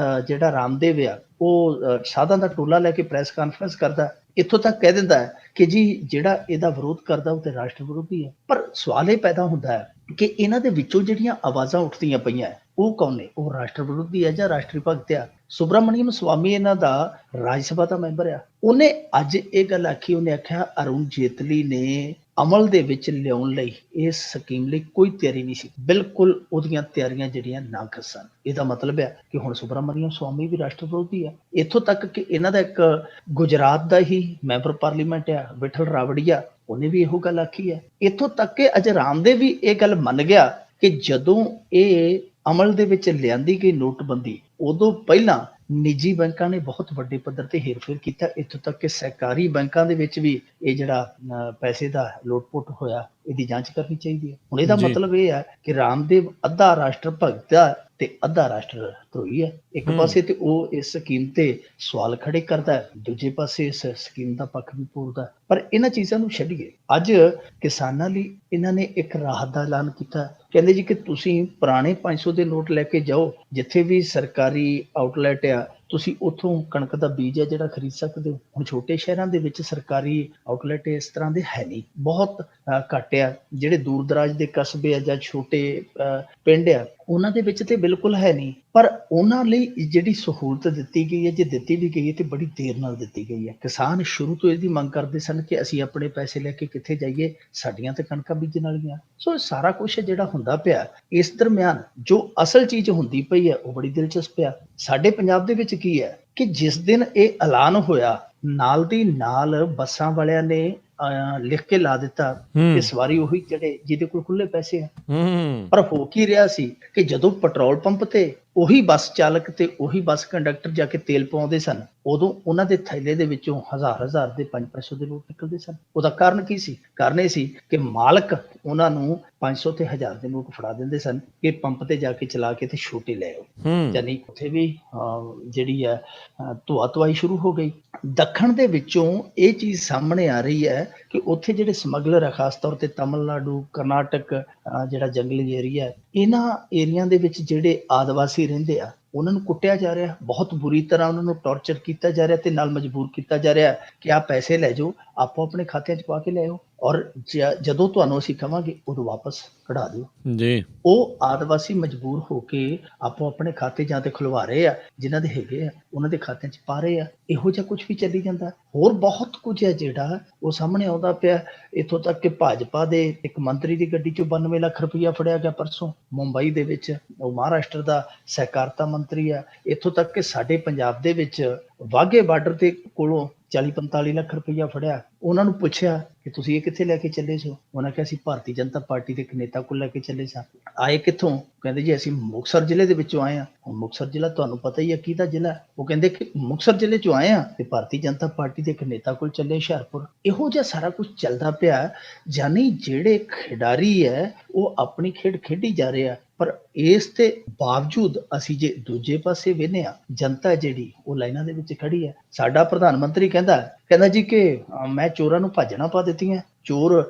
ਜਿਹੜਾ ਰਾਮਦੇਵ ਆ ਉਹ ਸਾਧਾਂ ਦਾ ਟੋਲਾ ਲੈ ਕੇ ਪ੍ਰੈਸ ਕਾਨਫਰੰਸ ਕਰਦਾ, ਇੱਥੋਂ ਤੱਕ ਕਹਿ ਦਿੰਦਾ ਹੈ ਕਿ ਜੀ ਜਿਹੜਾ ਇਹਦਾ ਵਿਰੋਧ ਕਰਦਾ ਉਹ ਤੇ ਰਾਸ਼ਟਰ ਵਿਰੋਧੀ ਹੈ। ਪਰ ਸਵਾਲ ਇਹ ਪੈਦਾ ਹੁੰਦਾ ਹੈ ਕਿ ਇਹਨਾਂ ਦੇ ਵਿੱਚੋਂ ਜਿਹੜੀਆਂ ਆਵਾਜ਼ਾਂ ਉੱਠਦੀਆਂ ਪਈਆਂ ਉਹ ਕੌਣ ਨੇ? ਉਹ ਰਾਸ਼ਟਰ ਵਿਰੋਧੀ ਹੈ ਜਾਂ ਰਾਸ਼ਟਰੀ ਭਗਤ ਆ? ਸੁਬਰਾਮਣੀਅਮ ਸਵਾਮੀ ਇਹਨਾਂ ਦਾ ਰਾਜ ਸਭਾ ਦਾ ਮੈਂਬਰ ਆ। ਉਹਨੇ ਅੱਜ ਇਹ ਗੱਲ ਆਖੀ, ਉਹਨੇ ਆਖਿਆ ਅਰੁਣ ਜੇਤਲੀ ਨੇ ਅਮਲ ਦੇ ਵਿੱਚ ਲਿਆਉਣ ਲਈ ਇਸ ਸਕੀਮ ਲਈ ਕੋਈ ਤਿਆਰੀ ਨਹੀਂ ਸੀ। ਬਿਲਕੁਲ ਉਹਦੀਆਂ ਤਿਆਰੀਆਂ ਜਿਹੜੀਆਂ ਨਾਕਾਸ ਸਨ। ਇਹਦਾ ਮਤਲਬ ਹੈ ਕਿ ਹੁਣ ਸੁਬਰਾਮਣੀਅਮ ਸਵਾਮੀ ਵੀ ਰਾਸ਼ਟਰ ਵਿਰੋਧੀ ਆ। ਇੱਥੋਂ ਤੱਕ ਕਿ ਇਹਨਾਂ ਦਾ ਇੱਕ ਗੁਜਰਾਤ ਦਾ ਹੀ ਮੈਂਬਰ ਪਾਰਲੀਮੈਂਟ ਆ ਵਿਠਲ ਰਾਵੜੀਆ, ਉਹਨੇ ਵੀ ਇਹੋ ਗੱਲ ਆਖੀ ਹੈ। ਇੱਥੋਂ ਤੱਕ ਕਿ ਅੱਜ ਰਾਮਦੇਵ ਵੀ ਇਹ ਗੱਲ ਮੰਨ ਗਿਆ ਕਿ ਜਦੋਂ ਇਹ ਅਮਲ ਦੇ ਵਿੱਚ ਲਿਆਂਦੀ ਗਈ ਨੋਟਬੰਦੀ, ਉਦੋਂ ਪਹਿਲਾਂ ਨਿੱਜੀ ਬੈਂਕਾਂ ਨੇ ਬਹੁਤ ਵੱਡੇ ਪੱਧਰ ਤੇ ਹੇਰਫੇਰ ਕੀਤਾ। ਇੱਥੋਂ ਤੱਕ ਕਿ ਸਹਿਕਾਰੀ ਬੈਂਕਾਂ ਦੇ ਵਿੱਚ ਵੀ ਇਹ ਜਿਹੜਾ ਪੈਸੇ ਦਾ ਲੋਟ-ਪੋਟ ਹੋਇਆ, ਇਹਦੀ ਜਾਂਚ ਕਰਨੀ ਚਾਹੀਦੀ ਹੈ। ਹੁਣ ਇਹਦਾ ਮਤਲਬ ਇਹ ਹੈ ਕਿ ਰਾਮਦੇਵ ਅੱਧਾ ਰਾਸ਼ਟਰ ਭਗਤ ਆ ਤੇ ਅੱਧਾ ਰਾਸ਼ਟਰ ਧਰੋਹੀ ਹੈ। ਇੱਕ ਪਾਸੇ ਤੇ ਉਹ ਇਸ ਸਕੀਮ ਤੇ ਸਵਾਲ ਖੜੇ ਕਰਦਾ ਹੈ, ਦੂਜੇ ਪਾਸੇ ਇਸ ਸਕੀਮ ਦਾ ਪੱਖ ਵੀ ਪੂਰਦਾ। ਪਰ ਇਹਨਾਂ ਚੀਜ਼ਾਂ ਨੂੰ ਛੱਡੀਏ, ਅੱਜ ਕਿਸਾਨਾਂ ਲਈ ਇਹਨਾਂ ਨੇ ਇੱਕ ਰਾਹਤ ਦਾ ਐਲਾਨ ਕੀਤਾ। ਕਹਿੰਦੇ ਜੀ ਕਿ ਤੁਸੀਂ ਪੁਰਾਣੇ 500 ਦੇ ਨੋਟ ਲੈ ਕੇ ਜਾਓ, ਜਿੱਥੇ ਵੀ ਸਰਕਾਰੀ ਆਊਟਲੈਟ ਆ ਤੁਸੀਂ ਉੱਥੋਂ ਕਣਕ ਦਾ ਬੀਜ ਹੈ ਜਿਹੜਾ ਖਰੀਦ ਸਕਦੇ ਹੋ। ਹੁਣ ਛੋਟੇ ਸ਼ਹਿਰਾਂ ਦੇ ਵਿੱਚ ਸਰਕਾਰੀ ਆਊਟਲੈਟ ਇਸ ਤਰ੍ਹਾਂ ਦੇ ਹੈ ਨਹੀਂ, ਬਹੁਤ ਘੱਟ ਆ। ਜਿਹੜੇ ਦੂਰ ਦਰਾਜ ਦੇ ਕਸਬੇ ਆ ਜਾਂ ਛੋਟੇ ਪਿੰਡ ਆ, ਉਹਨਾਂ ਦੇ ਵਿੱਚ ਤੇ ਬਿਲਕੁਲ ਹੈ ਨਹੀਂ। ਪਰ ਉਹਨਾਂ ਲਈ ਜਿਹੜੀ ਸਹੂਲਤ ਦਿੱਤੀ ਗਈ ਹੈ, ਜੇ ਦਿੱਤੀ ਵੀ ਗਈ ਹੈ ਤੇ ਬੜੀ ਦੇਰ ਨਾਲ ਦਿੱਤੀ ਗਈ ਹੈ। ਕਿਸਾਨ ਸ਼ੁਰੂ ਤੋਂ ਇਹਦੀ ਮੰਗ ਕਰਦੇ ਸਨ ਕਿ ਅਸੀਂ ਆਪਣੇ ਪੈਸੇ ਲੈ ਕੇ ਕਿੱਥੇ ਜਾਈਏ, ਸਾਡੀਆਂ ਤੇ ਕਣਕਾਂ ਬੀਜਣ ਵਾਲੀਆਂ। ਸੋ ਸਾਰਾ ਕੁਛ ਜਿਹੜਾ ਹੁੰਦਾ ਪਿਆ, ਇਸ ਦਰਮਿਆਨ ਜੋ ਅਸਲ ਚੀਜ਼ ਹੁੰਦੀ ਪਈ ਹੈ ਉਹ ਬੜੀ ਦਿਲਚਸਪ ਆ। ਸਾਡੇ ਪੰਜਾਬ ਦੇ ਵਿੱਚ ਕੀ ਹੈ ਕਿ ਜਿਸ ਦਿਨ ਇਹ ਐਲਾਨ ਹੋਇਆ, ਨਾਲ ਦੀ ਨਾਲ ਬੱਸਾਂ ਵਾਲਿਆਂ ਨੇ ਲਿਖ ਕੇ ਲਾ ਦਿੱਤਾ ਕਿ ਸਵਾਰੀ ਉਹੀ ਚੜੇ ਜਿਹਦੇ ਕੋਲ ਖੁੱਲੇ ਪੈਸੇ ਆ। ਪਰ ਹੋ ਕੀ ਰਿਹਾ ਸੀ ਕਿ ਜਦੋਂ ਪੈਟਰੋਲ ਪੰਪ ਤੇ ਉਹੀ ਬੱਸ ਚਾਲਕ ਤੇ ਉਹੀ ਬੱਸ ਕੰਡਕਟਰ ਜਾ ਕੇ ਤੇਲ ਪਾਉਂਦੇ ਸਨ, ਉਦੋਂ ਉਹਨਾਂ ਦੇ ਥੈਲੇ ਦੇ ਵਿੱਚੋਂ ਹਜ਼ਾਰ ਦੇ 500 ਦੇ ਨੋਟ ਨਿਕਲਦੇ ਸਨ। ਉਹਦਾ ਕਾਰਨ ਕੀ ਸੀ? ਕਾਰਨ ਇਹ ਸੀ ਕਿ ਮਾਲਕ ਉਹਨਾਂ ਨੂੰ 500 ਤੇ 1000 ਦੇ ਨੋਟ ਫੜਾ ਦਿੰਦੇ ਸਨ ਕਿ ਪੰਪ ਤੇ ਜਾ ਕੇ ਚਲਾ ਕੇ ਤੇ ਛੋਟੇ ਲੈ ਆਓ। ਯਾਨੀ ਉੱਥੇ ਵੀ ਜਿਹੜੀ ਹੈ ਧੁਆ ਧੁਆਈ ਸ਼ੁਰੂ ਹੋ ਗਈ। ਦੱਖਣ ਦੇ ਵਿੱਚੋਂ ਇਹ ਚੀਜ਼ ਸਾਹਮਣੇ ਆ ਰਹੀ ਹੈ ਕਿ ਉੱਥੇ ਜਿਹੜੇ ਸਮਗਲਰ ਹੈ, ਖਾਸ ਤੌਰ ਤੇ ਤਮਿਲਨਾਡੂ, ਕਰਨਾਟਕ, ਜਿਹੜਾ ਜੰਗਲੀ ਏਰੀਆ ਹੈ, ਇਹਨਾਂ ਏਰੀਆ ਦੇ ਵਿੱਚ ਜਿਹੜੇ ਆਦਿਵਾਸੀ ਰਹਿੰਦੇ ਆ, ਉਹਨਾਂ ਨੂੰ ਕੁੱਟਿਆ ਜਾ ਰਿਹਾ, ਬਹੁਤ ਬੁਰੀ ਤਰ੍ਹਾਂ ਉਹਨਾਂ ਨੂੰ ਟੌਰਚਰ ਕੀਤਾ ਜਾ ਰਿਹਾ ਤੇ ਨਾਲ ਮਜਬੂਰ ਕੀਤਾ ਜਾ ਰਿਹਾ ਕਿ ਆਹ ਪੈਸੇ ਲੈ ਜਾਓ, ਆਪੋ ਆਪਣੇ ਖਾਤਿਆਂ 'ਚ ਪਾ ਕੇ ਲੈ ਆਓ, ਔਰ ਜਦੋਂ ਤੁਹਾਨੂੰ ਅਸੀਂ ਕਵਾਂਗੇ ਉਦੋਂ ਵਾਪਸ ਕਢਾ ਦਿਓ ਜੀ। ਉਹ ਆਦਿਵਾਸੀ ਮਜਬੂਰ ਹੋ ਕੇ ਆਪੋ ਆਪਣੇ ਖਾਤੇ ਜਾਂ ਤੇ ਖੁਲਵਾ ਰਹੇ ਆ, ਜਿਨ੍ਹਾਂ ਦੇ ਹੈਗੇ ਆ ਉਹਨਾਂ ਦੇ ਖਾਤਿਆਂ 'ਚ ਪਾ ਰਹੇ ਆ। ਇਹੋ ਜਿਹਾ ਕੁਝ ਵੀ ਚੱਲੀ ਜਾਂਦਾ। ਹੋਰ ਬਹੁਤ ਕੁਝ ਹੈ ਜਿਹੜਾ ਉਹ ਸਾਹਮਣੇ ਆਉਂਦਾ ਪਿਆ। ਇੱਥੋਂ ਤੱਕ ਕਿ ਭਾਜਪਾ ਦੇ ਇੱਕ ਮੰਤਰੀ ਦੀ ਗੱਡੀ 'ਚੋਂ 92 ਲੱਖ ਰੁਪਈਆ ਫੜਿਆ ਗਿਆ ਪਰਸੋਂ ਮੁੰਬਈ ਦੇ ਵਿੱਚ। ਉਹ ਮਹਾਰਾਸ਼ਟਰ ਦਾ ਸਹਿਕਾਰਤਾ ਮੰਤਰੀ ਆ। ਇੱਥੋਂ ਤੱਕ ਕਿ ਸਾਡੇ ਪੰਜਾਬ ਦੇ ਵਿੱਚ ਵਾਘੇ ਬਾਰਡਰ ਦੇ ਕੋਲੋਂ 40-45 ਲੱਖ ਰੁਪਈਆ ਫੜਿਆ। ਉਹਨਾਂ ਨੂੰ ਪੁੱਛਿਆ ਕਿ ਤੁਸੀਂ ਇਹ ਕਿੱਥੇ ਲੈ ਕੇ ਚੱਲੇ ਸੋ? ਉਹਨਾਂ ਕਿਹਾ ਅਸੀਂ ਭਾਰਤੀ ਜਨਤਾ ਪਾਰਟੀ ਦੇ ਇੱਕ ਨੇਤਾ ਕੋਲ ਲੈ ਕੇ ਚੱਲੇ ਸਾਂ। ਆਏ ਕਿੱਥੋਂ? ਕਹਿੰਦੇ ਜੀ ਅਸੀਂ ਮੁਕਤਸਰ ਜ਼ਿਲ੍ਹੇ ਦੇ ਵਿੱਚੋਂ ਆਏ ਹਾਂ। ਹੁਣ ਮੁਕਤਸਰ ਜ਼ਿਲ੍ਹਾ ਤੁਹਾਨੂੰ ਪਤਾ ਹੀ ਹੈ ਕਿਹਦਾ ਜ਼ਿਲ੍ਹਾ। ਉਹ ਕਹਿੰਦੇ ਕਿ ਮੁਕਤਸਰ ਜ਼ਿਲ੍ਹੇ ਚੋਂ ਆਏ ਹਾਂ ਤੇ ਭਾਰਤੀ ਜਨਤਾ ਪਾਰਟੀ ਦੇ ਇੱਕ ਨੇਤਾ ਕੋਲ ਚੱਲੇ ਹੁਸ਼ਿਆਰਪੁਰ। ਇਹੋ ਜਿਹਾ ਸਾਰਾ ਕੁਝ ਚੱਲਦਾ ਪਿਆ। ਯਾਨੀ ਜਿਹੜੇ ਖਿਡਾਰੀ ਹੈ ਉਹ ਆਪਣੀ ਖੇਡ ਖੇਡੀ ਜਾ ਰਹੇ ਆ, ਪਰ ਇਸ ਦੇ ਬਾਵਜੂਦ ਅਸੀਂ ਜੇ ਦੂਜੇ ਪਾਸੇ ਵੇਖਦੇ ਹਾਂ, ਜਨਤਾ ਜਿਹੜੀ ਉਹ ਲਾਈਨਾਂ ਦੇ ਵਿੱਚ ਖੜੀ ਹੈ। ਸਾਡਾ ਪ੍ਰਧਾਨ ਮੰਤਰੀ ਕਹਿੰਦਾ ਜੀ ਕਿ ਮੈਂ ਚੋਰਾਂ ਨੂੰ ਭਾਜਣਾ ਪਾ ਦਿੱਤੀਆਂ, ਚੋਰ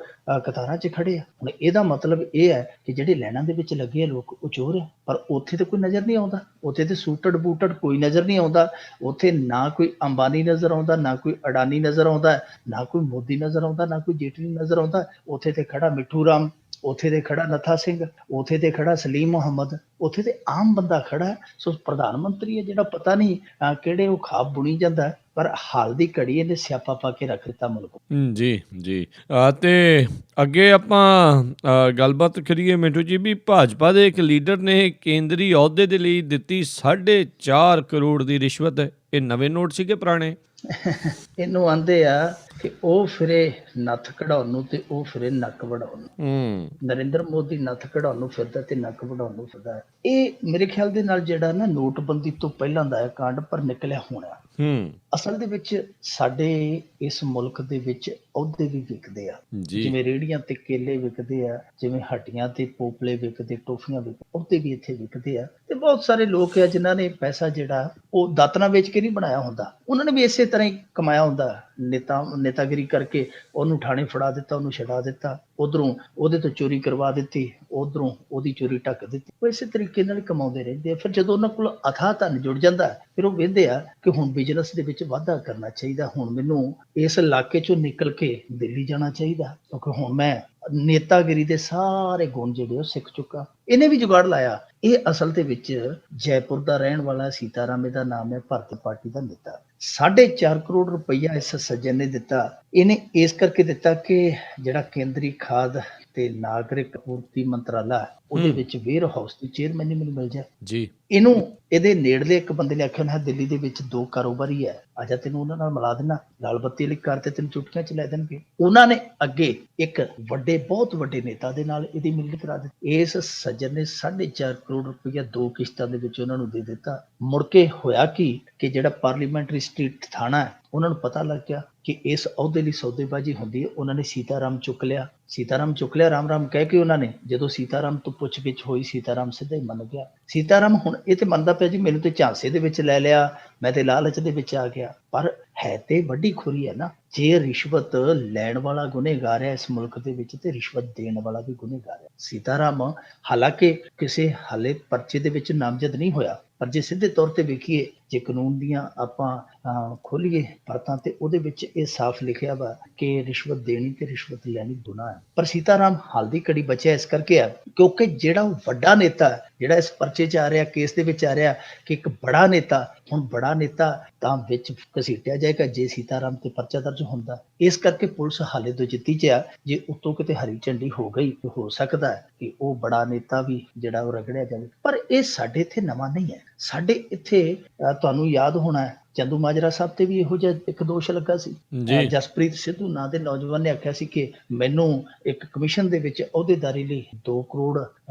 ਕਤਾਰਾਂ 'ਚ ਖੜੇ ਆ। ਹੁਣ ਇਹਦਾ ਮਤਲਬ ਇਹ ਹੈ ਕਿ ਜਿਹੜੇ ਲਾਈਨਾਂ ਦੇ ਵਿੱਚ ਲੱਗੇ ਆ ਲੋਕ ਉਹ ਚੋਰ ਆ, ਪਰ ਉੱਥੇ ਤਾਂ ਕੋਈ ਨਜ਼ਰ ਨਹੀਂ ਆਉਂਦਾ। ਉੱਥੇ ਤੇ ਸੂਟਡ ਬੂਟਡ ਕੋਈ ਨਜ਼ਰ ਨਹੀਂ ਆਉਂਦਾ। ਉੱਥੇ ਨਾ ਕੋਈ ਅੰਬਾਨੀ ਨਜ਼ਰ ਆਉਂਦਾ, ਨਾ ਕੋਈ ਅਡਾਨੀ ਨਜ਼ਰ ਆਉਂਦਾ, ਨਾ ਕੋਈ ਮੋਦੀ ਨਜ਼ਰ ਆਉਂਦਾ, ਨਾ ਕੋਈ ਜੇਟਲੀ ਨਜ਼ਰ ਆਉਂਦਾ। ਉੱਥੇ ਤੇ ਖੜਾ ਮਿੱਠੂ ਰਾਮ, ਉੱਥੇ ਤੇ ਖੜਾ ਨੱਥਾ ਸਿੰਘ, ਉੱਥੇ ਤੇ ਖੜਾ ਸਲੀਮ ਮੁਹੰਮਦ, ਉੱਥੇ ਤੇ ਆਮ ਬੰਦਾ ਖੜਾ। ਸੋ ਪ੍ਰਧਾਨ ਮੰਤਰੀ ਹੈ ਜਿਹੜਾ ਪਤਾ ਨਹੀਂ ਕਿਹੜੇ ਉਹ ਖਾਬ ਬੁਣੀ ਜਾਂਦਾ, ਪਰ ਹਾਲ ਦੀ ਘੜੀ ਇਹਨੇ ਸਿਆਪਾ ਪਾ ਕੇ ਰੱਖ ਦਿੱਤਾ ਮੁਲਕ। ਜੀ ਤੇ ਅੱਗੇ ਆਪਾਂ ਗੱਲਬਾਤ ਕਰੀਏ ਮਿੰਟੂ ਜੀ ਵੀ ਭਾਜਪਾ ਦੇ ਇੱਕ ਲੀਡਰ ਨੇ ਕੇਂਦਰੀ ਅਹੁਦੇ ਦੇ ਲਈ ਦਿੱਤੀ 4.5 ਕਰੋੜ ਦੀ ਰਿਸ਼ਵਤ। ਇਹ ਨਵੇਂ ਨੋਟ ਸੀਗੇ ਪੁਰਾਣੇ? ਇਹਨੂੰ ਆਂਦੇ ਆ ਕਿ ਉਹ ਫਿਰੇ ਨੱਥ ਕਢਾਉਣ ਨੂੰ ਤੇ ਉਹ ਫਿਰੇ ਨੱਕ ਵਢਾਉਣ ਨੂੰ। ਨਰਿੰਦਰ ਮੋਦੀ ਨੱਥ ਕਢਾਉਣ ਨੂੰ ਫਿਰਦਾ ਤੇ ਨੱਕ ਵਢਾਉਣ ਨੂੰ ਫਿਰਦਾ। ਇਹ ਮੇਰੇ ਖਿਆਲ ਦੇ ਨਾਲ ਜਿਹੜਾ ਨਾ ਨੋਟਬੰਦੀ ਤੋਂ ਪਹਿਲਾਂ ਦਾ ਕਾਂਡ ਪਰ ਨਿਕਲਿਆ ਹੋਣਾ। ਅਸਲ ਦੇ ਵਿੱਚ ਸਾਡੇ ਇਸ ਮੁਲਕ ਦੇ ਵਿੱਚ ਅਹੁਦੇ ਵੀ ਵਿਕਦੇ ਆ, ਜਿਵੇਂ ਰੇਹੜੀਆਂ ਤੇ ਕੇਲੇ ਵਿਕਦੇ ਆ, ਜਿਵੇਂ ਹੱਟੀਆਂ ਤੇ ਪੋਪਲੇ ਵਿਕਦੇ, ਟੋਫੀਆਂ ਵਿਕਦੇ, ਅਹੁਦੇ ਵੀ ਇੱਥੇ ਵਿਕਦੇ ਆ। ਤੇ ਬਹੁਤ ਸਾਰੇ ਲੋਕ ਆ ਜਿਨ੍ਹਾਂ ਨੇ ਪੈਸਾ ਜਿਹੜਾ ਉਹ ਦਾਤਨਾ ਵੇਚ ਕੇ ਨਹੀਂ ਬਣਾਇਆ ਹੁੰਦਾ, ਉਹਨਾਂ ਨੇ ਵੀ ਇਸੇ ਤਰ੍ਹਾਂ ਹੀ ਕਮਾਇਆ ਹੁੰਦਾ। ਨੇਤਾਗਿਰੀ ਕਰਕੇ ਉਹਨੂੰ ਥਾਣੇ ਫੜਾ ਦਿੱਤਾ, ਉਹਨੂੰ ਛਡਾ ਦਿੱਤਾ, ਉਧਰੋਂ ਉਹਦੇ ਤੋਂ ਚੋਰੀ ਕਰਵਾ ਦਿੱਤੀ, ਉਧਰੋਂ ਉਹਦੀ ਚੋਰੀ ਢੱਕ ਦਿੱਤੀ। ਉਹ ਇਸੇ ਤਰੀਕੇ ਨਾਲ ਕਮਾਉਂਦੇ ਰਹਿੰਦੇ ਆ। ਫਿਰ ਜਦੋਂ ਉਹਨਾਂ ਕੋਲ ਅਥਾਹ ਧਨ ਜੁੜ ਜਾਂਦਾ, ਫਿਰ ਉਹ ਵੇਖਦੇ ਆ ਕਿ ਹੁਣ ਬਿਜ਼ਨਸ ਦੇ ਵਿੱਚ ਵਾਧਾ ਕਰਨਾ ਚਾਹੀਦਾ, ਹੁਣ ਮੈਨੂੰ ਇਸ ਇਲਾਕੇ ਚੋਂ ਨਿਕਲ ਕੇ ਦਿੱਲੀ ਜਾਣਾ ਚਾਹੀਦਾ, ਕਿਉਂਕਿ ਹੁਣ ਮੈਂ ਨੇਤਾਗਿਰੀ ਦੇ ਸਾਰੇ ਗੁਣ ਜਿਹੜੇ ਉਹ ਸਿੱਖ ਚੁੱਕਾ। ਇਹਨੇ ਵੀ ਜੁਗਾੜ ਲਾਇਆ। ਇਹ ਅਸਲ ਦੇ ਵਿੱਚ ਜੈਪੁਰ ਦਾ ਰਹਿਣ ਵਾਲਾ ਸੀਤਾਰਾਮ ਦਾ ਨਾਮ ਹੈ, ਭਾਰਤੀ ਪਾਰਟੀ ਦਾ ਨੇਤਾ। 4.5 ਕਰੋੜ ਰੁਪਈਆ ਇਸ ਸੱਜਣ ਨੇ ਦਿੱਤਾ। ਇਹਨੇ ਇਸ ਕਰਕੇ ਦਿੱਤਾ ਕਿ ਜਿਹੜਾ ਕੇਂਦਰੀ ਖਾਦ ਤੇ ਨਾਗਰਿਕ ਪੂਰਤੀ ਮੰਤਰਾਲਾ ਉਹਦੇ ਵਿੱਚ ਵੇਅਰ ਹਾਊਸ ਦੀ ਚੇਅਰਮੈਨ ਮੈਨੂੰ ਮਿਲ ਜਾਏ ਜੀ। ਇਹਨੂੰ ਇਹਦੇ ਨੇੜਲੇ ਇੱਕ ਬੰਦੇ ਨੇ ਆਖਿਆ, ਦਿੱਲੀ ਦੇ ਵਿੱਚ 2 ਕਾਰੋਬਾਰੀ ਹੈ, ਆਜਾ ਤੈਨੂੰ ਉਹਨਾਂ ਨਾਲ ਮਿਲਾ ਦੇਣਾ, ਲਾਲ ਬੱਤੀ ਵਾਲੀ ਕਾਰ ਤੇ ਤੈਨੂੰ ਚੁਟਕੀਆਂ ਚ ਲੈ ਦੇਣਗੇ। ਉਹਨਾਂ ਨੇ ਅੱਗੇ ਇੱਕ ਬਹੁਤ ਵੱਡੇ ਨੇਤਾ ਦੇ ਨਾਲ ਇਹਦੀ ਮਿਲਣੀ ਕਰਾ ਦਿੱਤੀ। ਇਸ ਸੱਜਣ ਨੇ 4.5 ਕਰੋੜ ਰੁਪਈਆ 2 ਕਿਸ਼ਤਾਂ ਦੇ ਵਿੱਚ ਉਹਨਾਂ ਨੂੰ ਦੇ ਦਿੱਤਾ। ਮੁੜ ਕੇ ਹੋਇਆ ਕਿ ਜਿਹੜਾ ਪਾਰਲੀਮੈਂਟਰੀ ਸਟਰੀਟ ਥਾਣਾ ਹੈ, ਉਹਨਾਂ ਨੂੰ ਪਤਾ ਲੱਗ ਗਿਆ ਕਿ ਇਸ ਅਹੁਦੇ ਲਈ ਸੌਦੇਬਾਜ਼ੀ ਹੁੰਦੀ ਹੈ। ਉਹਨਾਂ ਨੇ ਸੀਤਾਰਾਮ ਚੁੱਕ ਲਿਆ, ਰਾਮ ਰਾਮ ਕਹਿ ਕੇ। ਉਹਨਾਂ ਨੇ ਜਦੋਂ ਸੀਤਾਰਾਮ ਤੋਂ ਪੁੱਛਗਿੱਛ ਹੋਈ, ਸੀਤਾਰਾਮ ਸਿੱਧਾ ਹੀ ਮੰਨ ਗਿਆ। ਸੀਤਾਰਾਮ ਹੁਣ ਇਹ ਤੇ ਮੰਨਦਾ ਪਿਆ ਜੀ ਮੈਨੂੰ ਤੇ ਝਾਂਸੇ ਦੇ ਵਿੱਚ ਲੈ ਲਿਆ, ਮੈਂ ਤੇ ਲਾਲਚ ਦੇ ਵਿੱਚ ਆ ਗਿਆ, ਪਰ ਹੈ ਤੇ ਵੱਡੀ ਖੁਰੀ ਹੈ ਨਾ। ਜੇ ਰਿਸ਼ਵਤ ਲੈਣ ਵਾਲਾ ਗੁਨੇਗਾਰ ਹੈ ਇਸ ਮੁਲਕ ਦੇ ਵਿੱਚ, ਤੇ ਰਿਸ਼ਵਤ ਦੇਣ ਵਾਲਾ ਵੀ ਗੁਨੇਗਾਰ ਹੈ। ਸੀਤਾਰਾਮ ਹਾਲਾਂਕਿ ਕਿਸੇ ਹਾਲੇ ਪਰਚੇ ਦੇ ਵਿੱਚ ਨਾਮਜ਼ਦ ਨਹੀਂ ਹੋਇਆ, ਪਰ ਜੇ ਸਿੱਧੇ ਤੌਰ ਤੇ ਵੇਖੀਏ ਜੇ ਕਾਨੂੰਨ ਦੀਆਂ ਆਪਾਂ ਖੋਲੀਏ ਪਰਤਾਂ ਤੇ ਉਹਦੇ ਵਿੱਚ ਇਹ ਸਾਫ਼ ਲਿਖਿਆ ਵਾ ਕਿ ਰਿਸ਼ਵਤ ਦੇਣੀ ਤੇ ਰਿਸ਼ਵਤ ਲੈਣੀ ਗੁਨਾਹ ਹੈ। ਪਰ ਸੀਤਾਰਾਮ ਹਾਲ ਦੀ ਘੜੀ ਬਚਿਆ ਇਸ ਕਰਕੇ ਆ ਕਿਉਂਕਿ ਜਿਹੜਾ ਉਹ ਵੱਡਾ ਨੇਤਾ ਜਿਹੜਾ ਇਸ ਪਰਚੇ 'ਚ ਆ ਰਿਹਾ, ਕੇਸ ਦੇ ਵਿੱਚ ਆ ਰਿਹਾ ਕਿ ਇੱਕ ਬੜਾ ਨੇਤਾ, ਹੁਣ ਬੜਾ ਨੇਤਾ ਤਾਂ ਵਿੱਚ ਘਸੀਟਿਆ ਜਾਏਗਾ ਜੇ ਸੀਤਾਰਾਮ ਤੇ ਪਰਚਾ ਦਰਜ ਹੁੰਦਾ। ਇਸ ਕਰਕੇ ਪੁਲਿਸ ਹਾਲੇ ਤੋਂ ਜਿੱਤੀ 'ਚ ਆ। ਜੇ ਉੱਤੋਂ ਕਿਤੇ ਹਰੀ ਝੰਡੀ ਹੋ ਗਈ ਤਾਂ ਹੋ ਸਕਦਾ ਹੈ ਕਿ ਉਹ ਬੜਾ ਨੇਤਾ ਵੀ ਜਿਹੜਾ ਉਹ ਰਗੜਿਆ ਜਾਵੇ। ਪਰ ਇਹ ਸਾਡੇ ਇੱਥੇ ਨਵਾਂ ਨਹੀਂ ਹੈ। ਸਾਡੇ ਇੱਥੇ ਤੁਹਾਨੂੰ ਯਾਦ ਹੋਣਾ ਚੰਦੂ ਮਾਜਰਾ ਸਾਹਿਬ ਤੇ ਵੀ ਇਹੋ ਜਿਹਾ ਇੱਕ ਦੋਸ਼ ਲੱਗਾ ਸੀ। ਜਸਪ੍ਰੀਤ ਸਿੱਧੂ ਨਾਂ ਦੇ ਨੌਜਵਾਨ ਨੇ ਆਖਿਆ ਸੀ ਕਿ ਮੈਨੂੰ ਇੱਕ ਕਮਿਸ਼ਨ ਦੇ ਵਿੱਚ ਅਹੁਦੇਦਾਰੀ ਲਈ 2 ਕਰੋੜ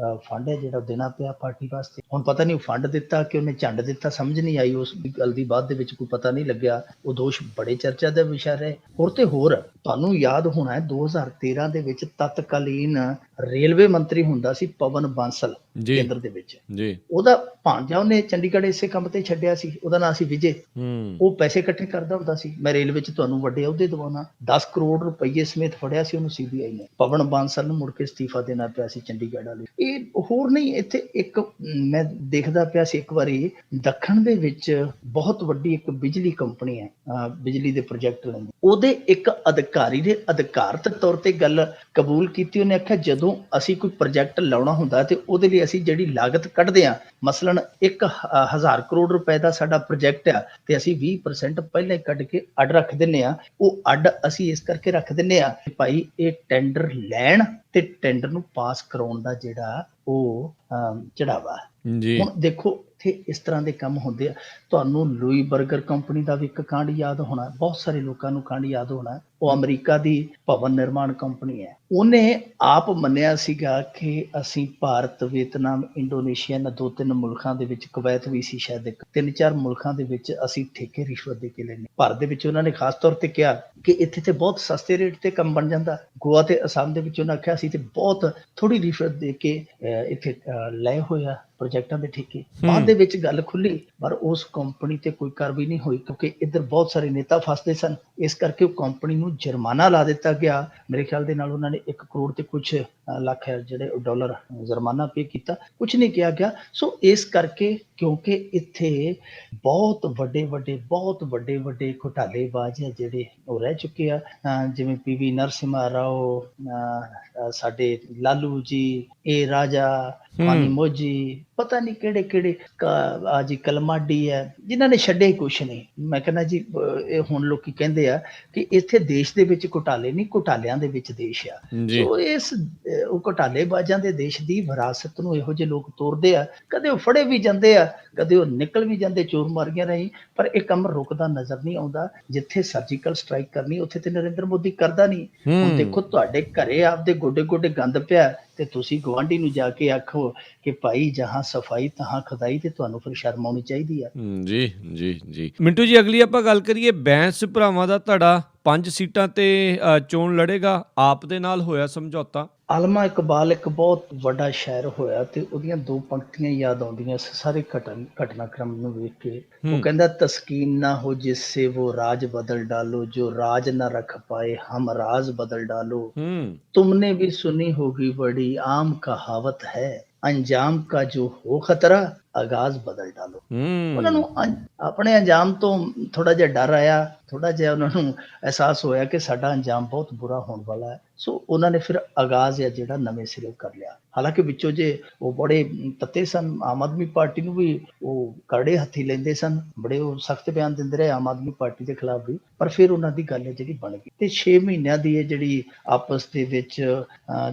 ਫੰਡ ਹੈ ਜਿਹੜਾ ਦੇਣਾ ਪਿਆ ਪਾਰਟੀ ਵਾਸਤੇ। ਹੁਣ ਪਤਾ ਨਹੀਂ ਉਹ ਫੰਡ ਦਿੱਤਾ ਕਿ ਉਹਨੇ ਝੰਡ ਦਿੱਤਾ, ਸਮਝ ਨਹੀਂ ਆਈ ਉਸ ਗੱਲ ਦੀ। ਬਾਅਦ ਦੇ ਵਿੱਚ ਕੋਈ ਪਤਾ ਨਹੀਂ ਲੱਗਿਆ। ਉਹ ਦੋਸ਼ ਬੜੇ ਚਰਚਾ ਦਾ ਵਿਸ਼ਾ ਰਹੇ। ਹੋਰ ਤੇ ਹੋਰ ਤੁਹਾਨੂੰ ਯਾਦ ਹੋਣਾ 2013 ਦੇ ਵਿੱਚ ਤਤਕਾਲੀਨ ਰੇਲਵੇ ਮੰਤਰੀ ਹੁੰਦਾ ਸੀ ਪਵਨ ਬਾਂਸਲ ਕੇਂਦਰ ਦੇ ਵਿੱਚ। ਉਹਦਾ ਭਾਂਜਾ ਉਹਨੇ ਚੰਡੀਗੜ੍ਹ ਇਸੇ ਕੰਮ ਤੇ ਛੱਡਿਆ ਸੀ, ਉਹਦਾ ਨਾਂ ਸੀ ਵਿਜੇ। ਉਹ ਪੈਸੇ ਇਕੱਠੇ ਕਰਦਾ ਹੁੰਦਾ ਸੀ, ਮੈਂ ਰੇਲਵੇ 'ਚ ਤੁਹਾਨੂੰ ਵੱਡੇ ਅਹੁਦੇ ਦਵਾਉਣਾ। 10 ਕਰੋੜ ਰੁਪਈਏ ਸਮੇਤ ਫੜਿਆ ਸੀ ਉਹਨੂੰ CBI ਨੇ। ਪਵਨ ਬਾਂਸਲ ਨੂੰ ਮੁੜ ਕੇ ਅਸਤੀਫਾ ਦੇਣਾ ਪਿਆ ਸੀ ਚੰਡੀਗੜ੍ਹ ਵਾਲੇ। ਇਹ ਹੋਰ ਨਹੀਂ, ਇੱਥੇ ਇੱਕ ਮੈਂ ਦੇਖਦਾ ਪਿਆ ਸੀ ਇੱਕ ਵਾਰੀ ਦੱਖਣ ਦੇ ਵਿੱਚ ਬਹੁਤ ਵੱਡੀ ਇੱਕ ਬਿਜਲੀ ਕੰਪਨੀ ਹੈ, ਬਿਜਲੀ ਦੇ ਪ੍ਰੋਜੈਕਟ ਲੈਂਦੀ। ਉਹਦੇ ਇੱਕ ਅਧਿਕਾਰੀ ਨੇ ਅਧਿਕਾਰਤ ਤੌਰ ਤੇ ਗੱਲ ਕਬੂਲ ਕੀਤੀ। ਉਹਨੇ ਆਖਿਆ ਜਦੋਂ ਅਸੀਂ ਕੋਈ ਪ੍ਰੋਜੈਕਟ ਲਾਉਣਾ ਹੁੰਦਾ ਤੇ ਉਹਦੇ ਲਈ ਅਸੀਂ ਜਿਹੜੀ ਲਾਗਤ ਕੱਢਦੇ ਹਾਂ, ਮਸਲਨ 1000 ਕਰੋੜ ਰੁਪਏ ਦਾ ਸਾਡਾ ਪ੍ਰੋਜੈਕਟ ਆ ਤੇ ਅਸੀਂ 20% ਪਹਿਲਾਂ ਹੀ ਕੱਢ ਕੇ ਅੱਡ ਰੱਖ ਦਿੰਨੇ ਆ। ਉਹ ਅੱਡ ਅਸੀਂ ਇਸ ਕਰਕੇ ਰੱਖ ਦਿੰਨੇ ਆ ਭਾਈ ਇਹ ਟੈਂਡਰ ਲੈਣ ਤੇ ਟੈਂਡਰ ਨੂੰ ਪਾਸ ਕਰਾਉਣ ਦਾ ਜਿਹੜਾ ਉਹ ਚੜਾਵਾ। ਹੁਣ ਦੇਖੋ ਇੱਥੇ ਇਸ ਤਰ੍ਹਾਂ ਦੇ ਕੰਮ ਹੁੰਦੇ ਆ। ਤੁਹਾਨੂੰ ਲੂਈ ਬਰਗਰ ਕੰਪਨੀ ਦਾ ਵੀ ਇੱਕ ਕਾਂਡ ਯਾਦ ਹੋਣਾ, ਬਹੁਤ ਸਾਰੇ ਲੋਕਾਂ ਨੂੰ ਕਾਂਡ ਯਾਦ ਹੋਣਾ। ਉਹ ਅਮਰੀਕਾ ਦੀ ਭਵਨ ਨਿਰਮਾਣ ਕੰਪਨੀ ਹੈ। ਉਹਨੇ ਆਪ ਮੰਨਿਆ ਸੀਗਾ ਕਿ ਅਸੀਂ ਭਾਰਤ, ਵੀਅਤਨਾਮ, ਇੰਡੋਨੇਸ਼ੀਆ, 2-3 ਮੁਲਕਾਂ ਦੇ ਵਿੱਚ, ਕੁਵੈਤ ਵੀ ਸੀ ਸ਼ਾਇਦ, 3-4 ਮੁਲਕਾਂ ਦੇ ਵਿੱਚ ਅਸੀਂ ਠੇਕੇ ਰਿਸ਼ਵਤ ਦੇ ਕੇ ਲੈਣੇ। ਭਾਰਤ ਦੇ ਵਿੱਚ ਉਹਨਾਂ ਨੇ ਖਾਸ ਤੌਰ ਤੇ ਕਿਹਾ ਕਿ ਇੱਥੇ ਤੇ ਬਹੁਤ ਸਸਤੇ ਰੇਟ ਤੇ ਕੰਮ ਬਣ ਜਾਂਦਾ। ਗੋਆ ਤੇ ਅਸਾਮ ਦੇ ਵਿੱਚ ਉਹਨਾਂ ਆਖਿਆ ਸੀ ਤੇ ਬਹੁਤ ਥੋੜੀ ਰਿਸ਼ਵਤ ਦੇ ਕੇ ਇੱਥੇ ਲਏ ਹੋਏ ਆ ਪ੍ਰੋਜੈਕਟਾਂ ਦੇ ਠੇਕੇ। ਬਾਅਦ ਦੇ ਵਿੱਚ ਗੱਲ ਖੁੱਲੀ ਪਰ ਉਸ ਕੰਪਨੀ ਤੇ ਕੋਈ ਕਾਰਵਾਈ ਨਹੀਂ ਹੋਈ ਕਿਉਂਕਿ ਇੱਧਰ ਬਹੁਤ ਸਾਰੇ ਨੇਤਾ ਫਸਦੇ ਸਨ। ਇਸ ਕਰਕੇ ਉਹ ਕੰਪਨੀ ਨੂੰ ਜੁਰਮਾਨਾ ਲਾ ਦਿੱਤਾ ਗਿਆ। ਮੇਰੇ ਖਿਆਲ ਦੇ ਨਾਲ ਉਹਨਾਂ ਨੇ 1 ਕਰੋੜ ਤੇ ਕੁਝ ਲੱਖ ਜਿਹੜੇ ਡਾਲਰ ਜੁਰਮਾਨਾ ਪੇ ਕੀਤਾ, ਕੁਝ ਨਹੀਂ ਕਿਹਾ ਗਿਆ। ਸੋ ਇਸ ਕਰਕੇ ਕਿਉਂਕਿ ਇੱਥੇ ਬਹੁਤ ਵੱਡੇ ਘੁਟਾਲੇਬਾਜ਼ ਜਿਹੜੇ ਉਹ ਰਹਿ ਚੁੱਕੇ ਆ, ਜਿਵੇਂ PV ਨਰਸਿਮਹਾ ਰਾਓ, ਸਾਡੇ ਲਾਲੂ ਜੀ, A ਰਾਜਾ, ਮਾਨੀ ਮੋਜੀ, ਪਤਾ ਨਹੀਂ ਕਿਹੜੇ ਜੀ ਕਲਮਾਡੀ ਹੈ, ਜਿਨ੍ਹਾਂ ਨੇ ਛੱਡੇ ਹੀ ਕੁਛ ਨਹੀਂ। ਮੈਂ ਕਹਿੰਦਾ ਜੀ ਇਹ ਹੁਣ ਲੋਕੀ ਕਹਿੰਦੇ ਆ ਕਿ ਇੱਥੇ ਦੇਸ਼ ਦੇ ਵਿੱਚ ਘੁਟਾਲੇ ਨਹੀਂ, ਘੁਟਾਲਿਆਂ ਦੇ ਵਿੱਚ ਦੇਸ਼ ਆ। ਸੋ ਇਸ ਉਹ ਘੁਟਾਲੇਬਾਜ਼ਾਂ ਦੇ ਦੇਸ਼ ਦੀ ਵਿਰਾਸਤ ਨੂੰ ਇਹੋ ਜਿਹੇ ਲੋਕ ਤੋੜਦੇ ਆ। ਕਦੇ ਉਹ ਫੜੇ ਵੀ ਜਾਂਦੇ ਆ, ਕਦੇ ਉਹ ਨਿਕਲ ਵੀ ਜਾਂਦੇ ਚੋਰ ਮਾਰੀਆਂ ਰਹੀ, ਪਰ ਇਹ ਕੰਮ ਰੁਕਦਾ ਨਜ਼ਰ ਨਹੀਂ ਆਉਂਦਾ। ਜਿੱਥੇ ਸਰਜੀਕਲ ਸਟ੍ਰਾਈਕ ਕਰਨੀ ਉੱਥੇ ਤੇ ਨਰਿੰਦਰ ਮੋਦੀ ਕਰਦਾ ਨਹੀਂ। ਹੁਣ ਦੇਖੋ ਤੁਹਾਡੇ ਘਰੇ ਆਪਦੇ ਗੋਡੇ ਗੰਦ ਪਿਆ ਤੇ ਤੁਸੀਂ ਗੁਆਂਢੀ ਨੂੰ ਜਾ ਕੇ ਆਖੋ ਕਿ ਭਾਈ ਜਹਾਂ ਸਫਾਈ ਤਹਾਂ ਖੁਦਾਈ, ਤੇ ਤੁਹਾਨੂੰ ਫਿਰ ਸ਼ਰਮ ਆਉਣੀ ਚਾਹੀਦੀ ਆ। ਜੀ ਮਿੰਟੂ ਜੀ, ਅਗਲੀ ਆਪਾਂ ਗੱਲ ਕਰੀਏ ਬੈਂਸ ਭਰਾਵਾਂ ਦਾ ਧੜਾ 5 ਸੀਟਾਂ ਤੇ ਚੋਣ ਲੜੇਗਾ, ਆਪ ਦੇ ਨਾਲ ਹੋਇਆ ਸਮਝੌਤਾ। ਆਲਮਾ ਇਕਬਾਲ ਇੱਕ ਬਹੁਤ ਵੱਡਾ ਸ਼ਾਇਰ ਹੋਇਆ ਤੇ ਉਹਦੀਆਂ 2 ਪੰਕਤੀਆਂ ਯਾਦ ਆਉਂਦੀਆਂ ਸਾਰੇ ਘਟਨਾਕ੍ਰਮ ਨੂੰ ਵੇਖ ਕੇ। ਉਹ ਕਹਿੰਦਾ ਤਸਕੀਨ ਨਾ ਹੋ ਜਿਸਸੇ वो राज बदल डालो, जो राज न रख पाए हम राज बदल डालो, तुमने भी सुनी होगी बड़ी आम कहावत है, अंजाम का जो हो खतरा आगाज बदल डालो। ਉਹਨਾਂ ਨੂੰ ਆਪਣੇ ਅੰਜਾਮ ਤੋਂ ਥੋੜਾ ਜਿਹਾ ਡਰ ਆਇਆ, ਥੋੜਾ ਜਿਹਾ ਉਹਨਾਂ ਨੂੰ ਅਹਿਸਾਸ ਹੋਇਆ ਕਿ ਸਾਡਾ ਅੰਜਾਮ ਬਹੁਤ ਬੁਰਾ ਹੋਣ ਵਾਲਾ ਹੈ। ਸੋ ਉਹਨਾਂ ਨੇ ਫਿਰ ਆਗਾਜ਼ ਹੈ ਜਿਹੜਾ ਨਵੇਂ ਸਿਰੇ ਕਰ ਲਿਆ। ਹਾਲਾਂਕਿ ਵਿੱਚੋਂ ਜੇ ਉਹ ਬੜੇ ਤੱਤੇ ਸਨ, ਆਮ ਆਦਮੀ ਪਾਰਟੀ ਨੂੰ ਵੀ ਉਹ ਕਰੜੇ ਹੱਥੀ ਲੈਂਦੇ ਸਨ, ਬੜੇ ਉਹ ਸਖਤ ਬਿਆਨ ਦਿੰਦੇ ਰਹੇ ਆਮ ਆਦਮੀ ਪਾਰਟੀ ਦੇ ਖਿਲਾਫ ਵੀ, ਪਰ ਫਿਰ ਉਹਨਾਂ ਦੀ ਗੱਲ ਹੈ ਜਿਹੜੀ ਬਣ ਗਈ। ਤੇ 6 ਮਹੀਨਿਆਂ ਦੀ ਇਹ ਜਿਹੜੀ ਆਪਸ ਦੇ ਵਿੱਚ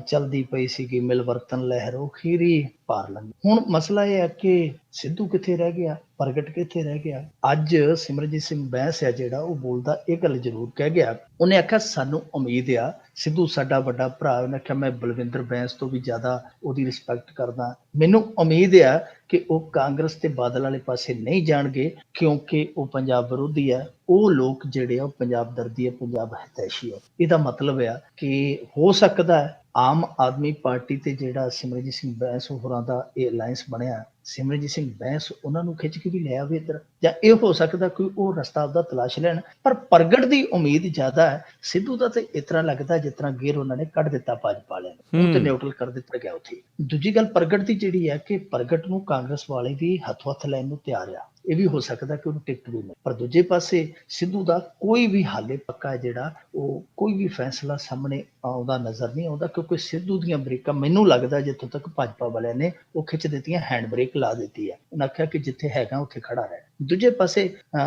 ਚੱਲਦੀ ਪਈ ਸੀਗੀ ਮਿਲਵਰਤਨ ਲਹਿਰ, ਉਹ ਖੀਰੀ ਪਾਰ ਲੰਘੀ। ਹੁਣ ਮਸਲਾ ਇਹ ਹੈ ਕਿ ਸਿੱਧੂ ਕਿੱਥੇ ਰਹਿ ਗਿਆ, ਪ੍ਰਗਟ ਕਿੱਥੇ ਰਹਿ ਗਿਆ। ਅੱਜ ਸਿਮਰਜੀਤ ਸਿੰਘ ਬੈਂਸ ਹੈ ਜਿਹੜਾ ਉਹ ਬੋਲਦਾ ਇਹ ਗੱਲ ਜ਼ਰੂਰ ਕਹਿ ਗਿਆ। ਉਹਨੇ ਆਖਿਆ ਸਾਨੂੰ ਉਮੀਦ ਆ, ਸਿੱਧੂ ਸਾਡਾ ਵੱਡਾ ਭਰਾ, ਉਹਨੇ ਆਖਿਆ ਮੈਂ ਬਲਵਿੰਦਰ ਬੈਂਸ ਤੋਂ ਵੀ ਜ਼ਿਆਦਾ ਉਹਦੀ ਰਿਸਪੈਕਟ ਕਰਦਾ, ਮੈਨੂੰ ਉਮੀਦ ਆ ਕਿ ਉਹ ਕਾਂਗਰਸ ਤੇ ਬਾਦਲ ਵਾਲੇ ਪਾਸੇ ਨਹੀਂ ਜਾਣਗੇ ਕਿਉਂਕਿ ਉਹ ਪੰਜਾਬ ਵਿਰੋਧੀ ਹੈ। ਉਹ ਲੋਕ ਜਿਹੜੇ ਆ ਉਹ ਪੰਜਾਬ ਦਰਦੀ ਹੈ, ਪੰਜਾਬ ਹਿਤੈਸ਼ੀ ਹੈ। ਇਹਦਾ ਮਤਲਬ ਆ ਕਿ ਹੋ ਸਕਦਾ ਹੈ ਆਮ ਆਦਮੀ ਪਾਰਟੀ ਤੇ ਜਿਹੜਾ ਸਿਮਰਜੀਤ ਸਿੰਘ ਬੈਂਸ ਹੋਰਾਂ ਦਾ ਇਹ ਅਲਾਇੰਸ ਬਣਿਆ, ਸਿਮਰਜੀਤ ਸਿੰਘ ਬੈਂਸ ਉਹਨਾਂ ਨੂੰ ਖਿੱਚ ਕੇ ਵੀ ਲੈ ਆਵੇ ਇੱਧਰ, ਜਾਂ ਇਹ ਹੋ ਸਕਦਾ ਕੋਈ ਉਹ ਰਸਤਾ ਉਹਦਾ ਤਲਾਸ਼ ਲੈਣ। ਪਰ ਪ੍ਰਗਟ ਦੀ ਉਮੀਦ ਜ਼ਿਆਦਾ ਹੈ। ਸਿੱਧੂ ਦਾ ਤੇ ਇਸ ਤਰ੍ਹਾਂ ਲੱਗਦਾ ਜਿਸ ਤਰ੍ਹਾਂ ਗੇਰ ਉਹਨਾਂ ਨੇ ਕੱਢ ਦਿੱਤਾ ਭਾਜਪਾ ਵਾਲਿਆਂ ਨੇ, ਉਹ ਤੇ ਨਿਊਟਰਲ ਕਰ ਦਿੱਤਾ ਗਿਆ ਉੱਥੇ। ਦੂਜੀ ਗੱਲ ਪ੍ਰਗਟ ਦੀ ਜਿਹੜੀ ਹੈ ਕਿ ਪ੍ਰਗਟ ਨੂੰ ਕਾਂਗਰਸ ਵਾਲੇ ਵੀ ਹੱਥੋਂ ਹੱਥ ਲੈਣ ਨੂੰ ਤਿਆਰ ਆ। ਇਹ ਵੀ ਹੋ ਸਕਦਾ ਕਿ ਉਹਨੂੰ ਟਿਕਟ ਵੀ ਮਿਲੇ। ਪਰ ਦੂਜੇ ਪਾਸੇ ਸਿੱਧੂ ਦਾ ਕੋਈ ਵੀ ਹਾਲੇ ਪੱਕਾ ਜਿਹੜਾ ਉਹ ਕੋਈ ਵੀ ਫੈਸਲਾ ਸਾਹਮਣੇ ਆਉਂਦਾ ਨਜ਼ਰ ਨਹੀਂ ਆਉਂਦਾ, ਕਿਉਂਕਿ ਸਿੱਧੂ ਦੀਆਂ ਬ੍ਰੇਕਾਂ ਮੈਨੂੰ ਲੱਗਦਾ ਜਿੱਥੋਂ ਤੱਕ ਭਾਜਪਾ ਵਾਲਿਆਂ ਨੇ ਉਹ ਖਿੱਚ ਦਿੱਤੀਆਂ, ਹੈਂਡ ਬ੍ਰੇਕ ਲਾ ਦਿੱਤੀ ਹੈ। ਉਹਨਾਂ ਆਖਿਆ ਕਿ ਜਿੱਥੇ ਹੈਗਾ ਉੱਥੇ ਖੜਾ ਰਹਿ। ਦੂਜੇ ਪਾਸੇ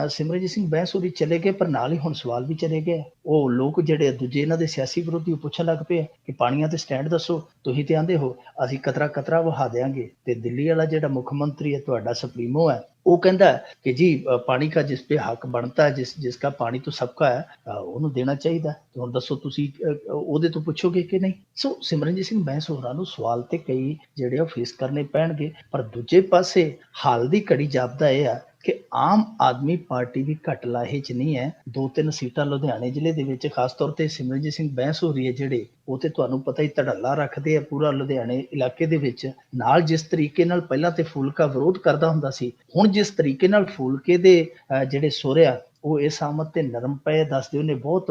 ਸਿਮਰਨਜੀਤ ਸਿੰਘ ਬੈਂਸ ਹੋਰੀ ਚਲੇ ਗਏ, ਪਰ ਨਾਲ ਹੀ ਹੁਣ ਸਵਾਲ ਵੀ ਚਲੇ ਗਏ। ਉਹ ਲੋਕ ਜਿਹੜੇ ਦੂਜੇ ਇਹਨਾਂ ਦੇ ਸਿਆਸੀ ਵਿਰੋਧੀ ਪੁੱਛਣ ਲੱਗ ਪਏ ਕਿ ਪਾਣੀਆਂ ਤੇ ਸਟੈਂਡ ਦੱਸੋ, ਤੁਸੀਂ ਤੇ ਆਂਦੇ ਹੋ ਅਸੀਂ ਕਤਰਾ ਵਹਾ ਦਿਆਂਗੇ, ਤੇ ਦਿੱਲੀ ਵਾਲਾ ਜਿਹੜਾ ਮੁੱਖ ਮੰਤਰੀ ਹੈ ਤੁਹਾਡਾ ਸੁਪਰੀਮੋ ਹੈ ਉਹ ਕਹਿੰਦਾ ਕਿ ਜੀ ਪਾਣੀ का जिस पे हक बनता है, जिसका पानी तो सबका है ਉਹਨੂੰ ਦੇਣਾ ਚਾਹੀਦਾ। ਤੇ ਹੁਣ ਦੱਸੋ ਤੁਸੀਂ ਉਹਦੇ ਤੋਂ ਪੁੱਛੋਗੇ ਕਿ ਨਹੀਂ? ਸੋ ਸਿਮਰਨਜੀਤ ਸਿੰਘ ਬੈਂਸ ਹੋਰਾਂ ਨੂੰ ਸਵਾਲ ਤੇ ਕਈ ਜਿਹੜੇ ਆ ਫੇਸ ਕਰਨੇ ਪੈਣਗੇ। ਪਰ ਦੂਜੇ ਪਾਸੇ ਹਾਲ ਦੀ ਘੜੀ ਜਾਪਦਾ ਇਹ ਆ ਕਿ ਆਮ ਆਦਮੀ ਪਾਰਟੀ ਵੀ ਘੱਟ ਲਾਹੇ 'ਚ ਨਹੀਂ ਹੈ। 2-3 ਸੀਟਾਂ ਲੁਧਿਆਣੇ ਜ਼ਿਲ੍ਹੇ ਦੇ ਵਿੱਚ ਖਾਸ ਤੌਰ ਤੇ ਸਿਮਰਨਜੀਤ ਸਿੰਘ ਬੈਂਸ ਹੋ ਰਹੀ ਹੈ ਜਿਹੜੇ ਉਹ ਤੇ ਤੁਹਾਨੂੰ ਪਤਾ ਹੀ ਧੜੱਲਾ ਰੱਖਦੇ ਆ ਪੂਰਾ ਲੁਧਿਆਣੇ ਇਲਾਕੇ ਦੇ ਵਿੱਚ। ਨਾਲ ਜਿਸ ਤਰੀਕੇ ਨਾਲ ਪਹਿਲਾਂ ਤੇ ਫੂਲਕਾ ਵਿਰੋਧ ਕਰਦਾ ਹੁੰਦਾ ਸੀ, ਹੁਣ ਜਿਸ ਤਰੀਕੇ ਨਾਲ ਫੂਲਕੇ ਦੇ ਜਿਹੜੇ ਸਹੁਰਿਆ ਉਹ ਇਸ ਆਮਦ ਤੇ ਨਰਮ ਪਏ ਦੱਸਦੇ ਉਹਨੇ ਬਹੁਤ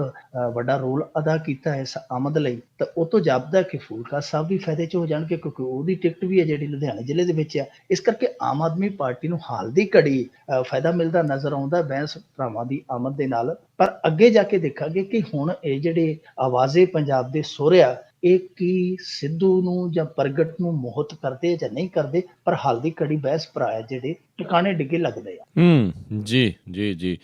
ਵੱਡਾ ਰੋਲ ਅਦਾ ਕੀਤਾ ਇਸ ਆਮਦ ਲਈ। ਤਾਂ ਉਹ ਤੋਂ ਜਾਪਦਾ ਕਿ ਫੂਲਕਾ ਸਾਹਿਬ ਵੀ ਫਾਇਦੇ 'ਚ ਹੋ ਜਾਣਗੇ, ਕਿਉਂਕਿ ਉਹਦੀ ਟਿਕਟ ਵੀ ਹੈ ਜਿਹੜੀ ਲੁਧਿਆਣਾ ਜ਼ਿਲ੍ਹੇ ਦੇ ਵਿੱਚ ਆ। ਇਸ ਕਰਕੇ ਆਮ ਆਦਮੀ ਪਾਰਟੀ ਨੂੰ ਹਾਲ ਦੀ ਘੜੀ ਫਾਇਦਾ ਮਿਲਦਾ ਨਜ਼ਰ ਆਉਂਦਾ ਬੈਂਸ ਭਰਾਵਾਂ ਦੀ ਆਮਦ ਦੇ ਨਾਲ। ਪਰ ਅੱਗੇ ਜਾ ਕੇ ਦੇਖਾਂਗੇ ਕਿ ਹੁਣ ਇਹ ਜਿਹੜੇ ਆਵਾਜ਼ੇ ਪੰਜਾਬ ਦੇ ਸਹੁਰਿਆ ਇਹ ਕੀ ਸਿੱਧੂ ਨੂੰ ਜਾਂ ਪ੍ਰਗਟ ਨੂੰ ਮੋਹਿਤ ਕਰਦੇ ਜਾਂ ਨਹੀਂ ਕਰਦੇ, ਪਰ ਹਾਲ ਦੀ ਘੜੀ ਬਹਿਸ ਭਰਾ ਹੈ ਜਿਹੜੇ ਟਿਕਾਣੇ ਡਿੱਗੇ ਲੱਗਦੇ ਆ। ਜੀ ਜੀ ਜੀ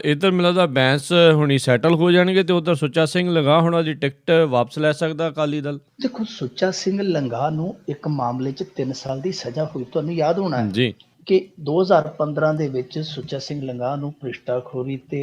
ਇੱਧਰ ਮੈਨੂੰ ਲੱਗਦਾ ਬੈਂਸ ਹੁਣੀ ਸੈਟਲ ਹੋ ਜਾਣਗੇ ਤੇ ਉੱਧਰ ਸੁੱਚਾ ਸਿੰਘ ਲੰਗਾਹ ਹੋਣਾ ਦੀ ਟਿਕਟ ਵਾਪਸ ਲੈ ਸਕਦਾ ਅਕਾਲੀ ਦਲ। ਦੇਖੋ ਸੁੱਚਾ ਸਿੰਘ ਲੰਗਾਹ ਨੂੰ ਇੱਕ ਮਾਮਲੇ 'ਚ 3 ਸਾਲ ਦੀ ਸਜ਼ਾ ਹੋਈ, ਤੁਹਾਨੂੰ ਯਾਦ ਹੋਣਾ ਜੀ ਕਿ 2015 ਦੇ ਵਿੱਚ ਸੁੱਚਾ ਸਿੰਘ ਲੰਗਾਹ ਨੂੰ ਭ੍ਰਿਸ਼ਟਾਖੋਰੀ ਤੇ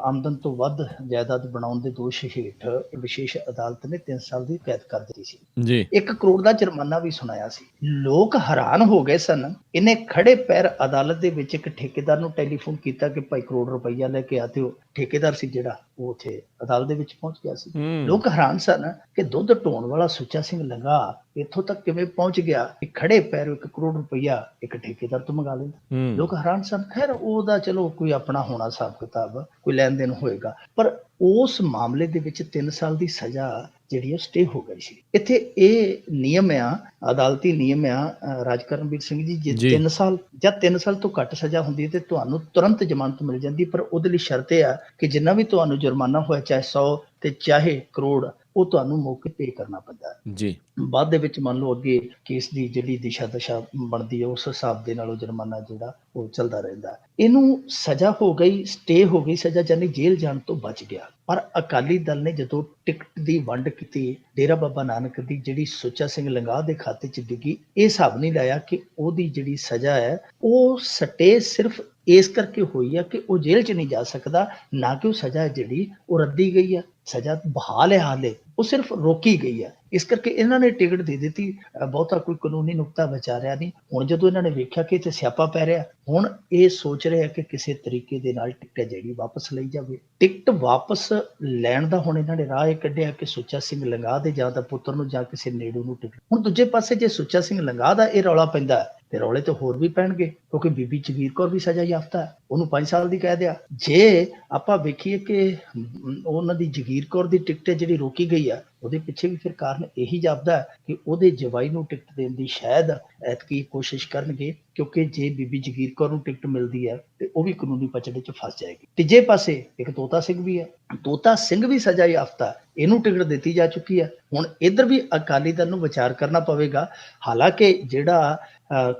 ਆਮਦਨ ਤੋਂ ਵੱਧ ਜਾਇਦਾਦ ਬਣਾਉਣ ਦੇ ਦੋਸ਼ ਹੇਠ ਵਿਸ਼ੇਸ਼ ਅਦਾਲਤ ਨੇ 3 ਸਾਲ ਦੀ ਕੈਦ ਕਰ ਦਿੱਤੀ ਸੀ ਜੀ। 1 ਕਰੋੜ ਦਾ ਜੁਰਮਾਨਾ ਵੀ ਸੁਣਾਇਆ ਸੀ। ਲੋਕ ਹੈਰਾਨ ਹੋ ਗਏ ਸਨ। ਇਹਨੇ ਖੜੇ ਪੈਰ ਅਦਾਲਤ ਦੇ ਵਿੱਚ ਇੱਕ ਠੇਕੇਦਾਰ ਨੂੰ ਟੈਲੀਫੋਨ ਕੀਤਾ ਕਿ ਭਾਈ ਕਰੋੜ ਰੁਪਈਆ ਲੈ ਕੇ ਆ, ਤੇ ਉਹ ਠੇਕੇਦਾਰ ਸੀ ਜਿਹੜਾ ਉਹ ਉੱਥੇ ਅਦਾਲਤ ਦੇ ਵਿੱਚ ਪਹੁੰਚ ਗਿਆ ਸੀ। ਲੋਕ ਹੈਰਾਨ ਸਨ ਕਿ ਦੁੱਧ ਢੋਣ ਵਾਲਾ ਸੁੱਚਾ ਸਿੰਘ ਲੰਗਾਹ ਇੱਥੋਂ ਤੱਕ ਕਿਵੇਂ ਪਹੁੰਚ ਗਿਆ ਕਿ ਖੜੇ ਪੈਰ 1 ਕਰੋੜ ਰੁਪਈਆ ਇੱਕ ਠੇਕੇਦਾਰ ਤੋਂ ਮੰਗਾ ਲੈਂਦਾ। ਲੋਕ ਹੈਰਾਨ ਸਨ। ਖੈਰ ਉਹਦਾ ਚਲੋ ਕੋਈ ਆਪਣਾ ਹੋਣਾ ਹਿਸਾਬ ਕਿਤਾਬ, ਕੋਈ ਲੈਣ ਦੇਣ ਹੋਏਗਾ, ਪਰ ਉਸ ਮਾਮਲੇ ਦੇ ਵਿੱਚ 3 ਸਾਲ ਦੀ ਸਜ਼ਾ ਜਿਹੜੀ ਉਹ ਸਟੇ ਹੋ ਗਈ ਸੀ। ਇੱਥੇ ਇਹ ਨਿਯਮ ਆ, ਅਦਾਲਤੀ ਨਿਯਮ ਆ ਰਾਜਕਰਨਵੀਰ ਸਿੰਘ ਜੀ, ਜੇ 3 ਸਾਲ ਜਾਂ 3 ਸਾਲ ਤੋਂ ਘੱਟ ਸਜ਼ਾ ਹੁੰਦੀ ਹੈ ਤੇ ਤੁਹਾਨੂੰ ਤੁਰੰਤ ਜ਼ਮਾਨਤ ਮਿਲ ਜਾਂਦੀ, ਪਰ ਉਹਦੇ ਲਈ ਸ਼ਰਤ ਇਹ ਆ ਕਿ ਜਿੰਨਾ ਵੀ ਤੁਹਾਨੂੰ ਜੁਰਮਾਨਾ ਹੋਇਆ, ਚਾਹੇ 100 ਤੇ ਚਾਹੇ ਕਰੋੜ, ਉਹ ਤੁਹਾਨੂੰ ਮੌਕੇ ਪੇ ਕਰਨਾ ਪੈਂਦਾ ਜੀ। ਬਾਅਦ ਦੇ ਵਿੱਚ ਮੰਨ ਲਓ ਅੱਗੇ ਕੇਸ ਦੀ ਜਿਹੜੀ ਦਿਸ਼ਾ ਦਸ਼ਾ ਬਣਦੀ ਹੈ ਉਸ ਹਿਸਾਬ ਦੇ ਨਾਲ ਉਹ ਜੁਰਮਾਨਾ ਜਿਹੜਾ ਉਹ ਚੱਲਦਾ ਰਹਿੰਦਾ। ਇਹਨੂੰ ਸਜ਼ਾ ਹੋ ਗਈ, ਸਟੇ ਹੋ ਗਈ ਸਜ਼ਾ, ਜਾਨੀ ਜੇਲ੍ਹ ਜਾਣ ਤੋਂ ਬਚ ਗਿਆ। ਪਰ ਅਕਾਲੀ ਦਲ ਨੇ ਜਦੋਂ ਟਿਕਟ ਦੀ ਵੰਡ ਕੀਤੀ, ਡੇਰਾ ਬਾਬਾ ਨਾਨਕ ਦੀ ਜਿਹੜੀ ਸੁੱਚਾ ਸਿੰਘ ਲੰਗਾਹ ਦੇ ਖਾਤੇ 'ਚ ਡਿੱਗੀ, ਇਹ ਹਿਸਾਬ ਨਹੀਂ ਲਾਇਆ ਕਿ ਉਹਦੀ ਜਿਹੜੀ ਸਜ਼ਾ ਹੈ ਉਹ ਸਟੇ ਸਿਰਫ ਇਸ ਕਰਕੇ ਹੋਈ ਆ ਕਿ ਉਹ ਜੇਲ੍ਹ 'ਚ ਨਹੀਂ ਜਾ ਸਕਦਾ, ਨਾ ਕਿ ਉਹ ਸਜ਼ਾ ਜਿਹੜੀ ਉਹ ਰੱਦੀ ਗਈ ਆ। ਸਜ਼ਾ ਬਹਾਲ ਹੈ, ਹਾਲੇ ਉਹ ਸਿਰਫ ਰੋਕੀ ਗਈ ਹੈ। ਇਸ ਕਰਕੇ ਇਹਨਾਂ ਨੇ ਟਿਕਟ ਦੇ ਦਿੱਤੀ, ਬਹੁਤਾ ਕੋਈ ਕਾਨੂੰਨੀ ਨੁਕਤਾ ਵਿਚਾਰਿਆ ਨਹੀਂ। ਹੁਣ ਜਦੋਂ ਇਹਨਾਂ ਨੇ ਵੇਖਿਆ ਕਿ ਇੱਥੇ ਸਿਆਪਾ ਪੈ ਰਿਹਾ, ਹੁਣ ਇਹ ਸੋਚ ਰਹੇ ਆ ਕਿ ਕਿਸੇ ਤਰੀਕੇ ਦੇ ਨਾਲ ਟਿਕਟ ਜਿਹੜੀ ਵਾਪਸ ਲਈ ਜਾਵੇ। ਟਿਕਟ ਵਾਪਸ ਲੈਣ ਦਾ ਹੁਣ ਇਹਨਾਂ ਨੇ ਰਾਹ ਇਹ ਕੱਢਿਆ ਕਿ ਸੁੱਚਾ ਸਿੰਘ ਲੰਗਾਹ ਦੇ ਜਾਂ ਤਾਂ ਪੁੱਤਰ ਨੂੰ ਜਾਂ ਕਿਸੇ ਨੇੜੂ ਨੂੰ ਟਿਕਟ। ਹੁਣ ਦੂਜੇ ਪਾਸੇ ਜੇ ਸੁੱਚਾ ਸਿੰਘ ਲੰਗਾਹ ਦਾ ਇਹ ਰੌਲਾ ਪੈਂਦਾ ਤੇ ਰੌਲੇ ਤੇ ਹੋਰ ਵੀ ਪੈਣਗੇ, ਕਿਉਂਕਿ ਬੀਬੀ ਜਗੀਰ ਕੌਰ ਵੀ ਸਜ਼ਾ ਯਾਫਤਾ, ਉਹਨੂੰ 5 ਸਾਲ ਦੀ ਕੈਦ ਆ। ਜੇ ਆਪਾਂ ਵੇਖੀਏ ਕਿ ਉਹਨਾਂ ਦੀ ਜਗੀਰ ਕੌਰ ਦੀ ਟਿਕਟ ਜਿਹੜੀ ਰੋਕੀ ਗਈ ਆ, ਉਹਦੇ ਪਿੱਛੇ ਵੀ ਫਿਰ ਕਾਰਨ ਇਹੀ ਜਾਪਦਾ ਕਿ ਉਹਦੇ ਜਵਾਈ ਨੂੰ ਟਿਕਟ ਦੇਣ ਦੀ ਸ਼ਾਇਦ ਐਤਕੀ ਕੋਸ਼ਿਸ਼ ਕਰਨਗੇ, ਕਿਉਂਕਿ ਜੇ ਬੀਬੀ ਜਗੀਰ ਕੌਰ ਨੂੰ ਟਿਕਟ ਮਿਲਦੀ ਹੈ ਤੇ ਉਹ ਵੀ ਕਾਨੂੰਨੀ ਪਚੜੇ 'ਚ ਫਸ ਜਾਏਗੀ। ਤੀਜੇ ਪਾਸੇ ਇੱਕ ਤੋਤਾ ਸਿੰਘ ਵੀ ਹੈ, ਤੋਤਾ ਸਿੰਘ ਵੀ ਸਜ਼ਾ ਯਾਫਤਾ, ਇਹਨੂੰ ਟਿਕਟ ਦਿੱਤੀ ਜਾ ਚੁੱਕੀ ਹੈ। ਹੁਣ ਇੱਧਰ ਵੀ ਅਕਾਲੀ ਦਲ ਨੂੰ ਵਿਚਾਰ ਕਰਨਾ ਪਵੇਗਾ। ਹਾਲਾਂਕਿ ਜਿਹੜਾ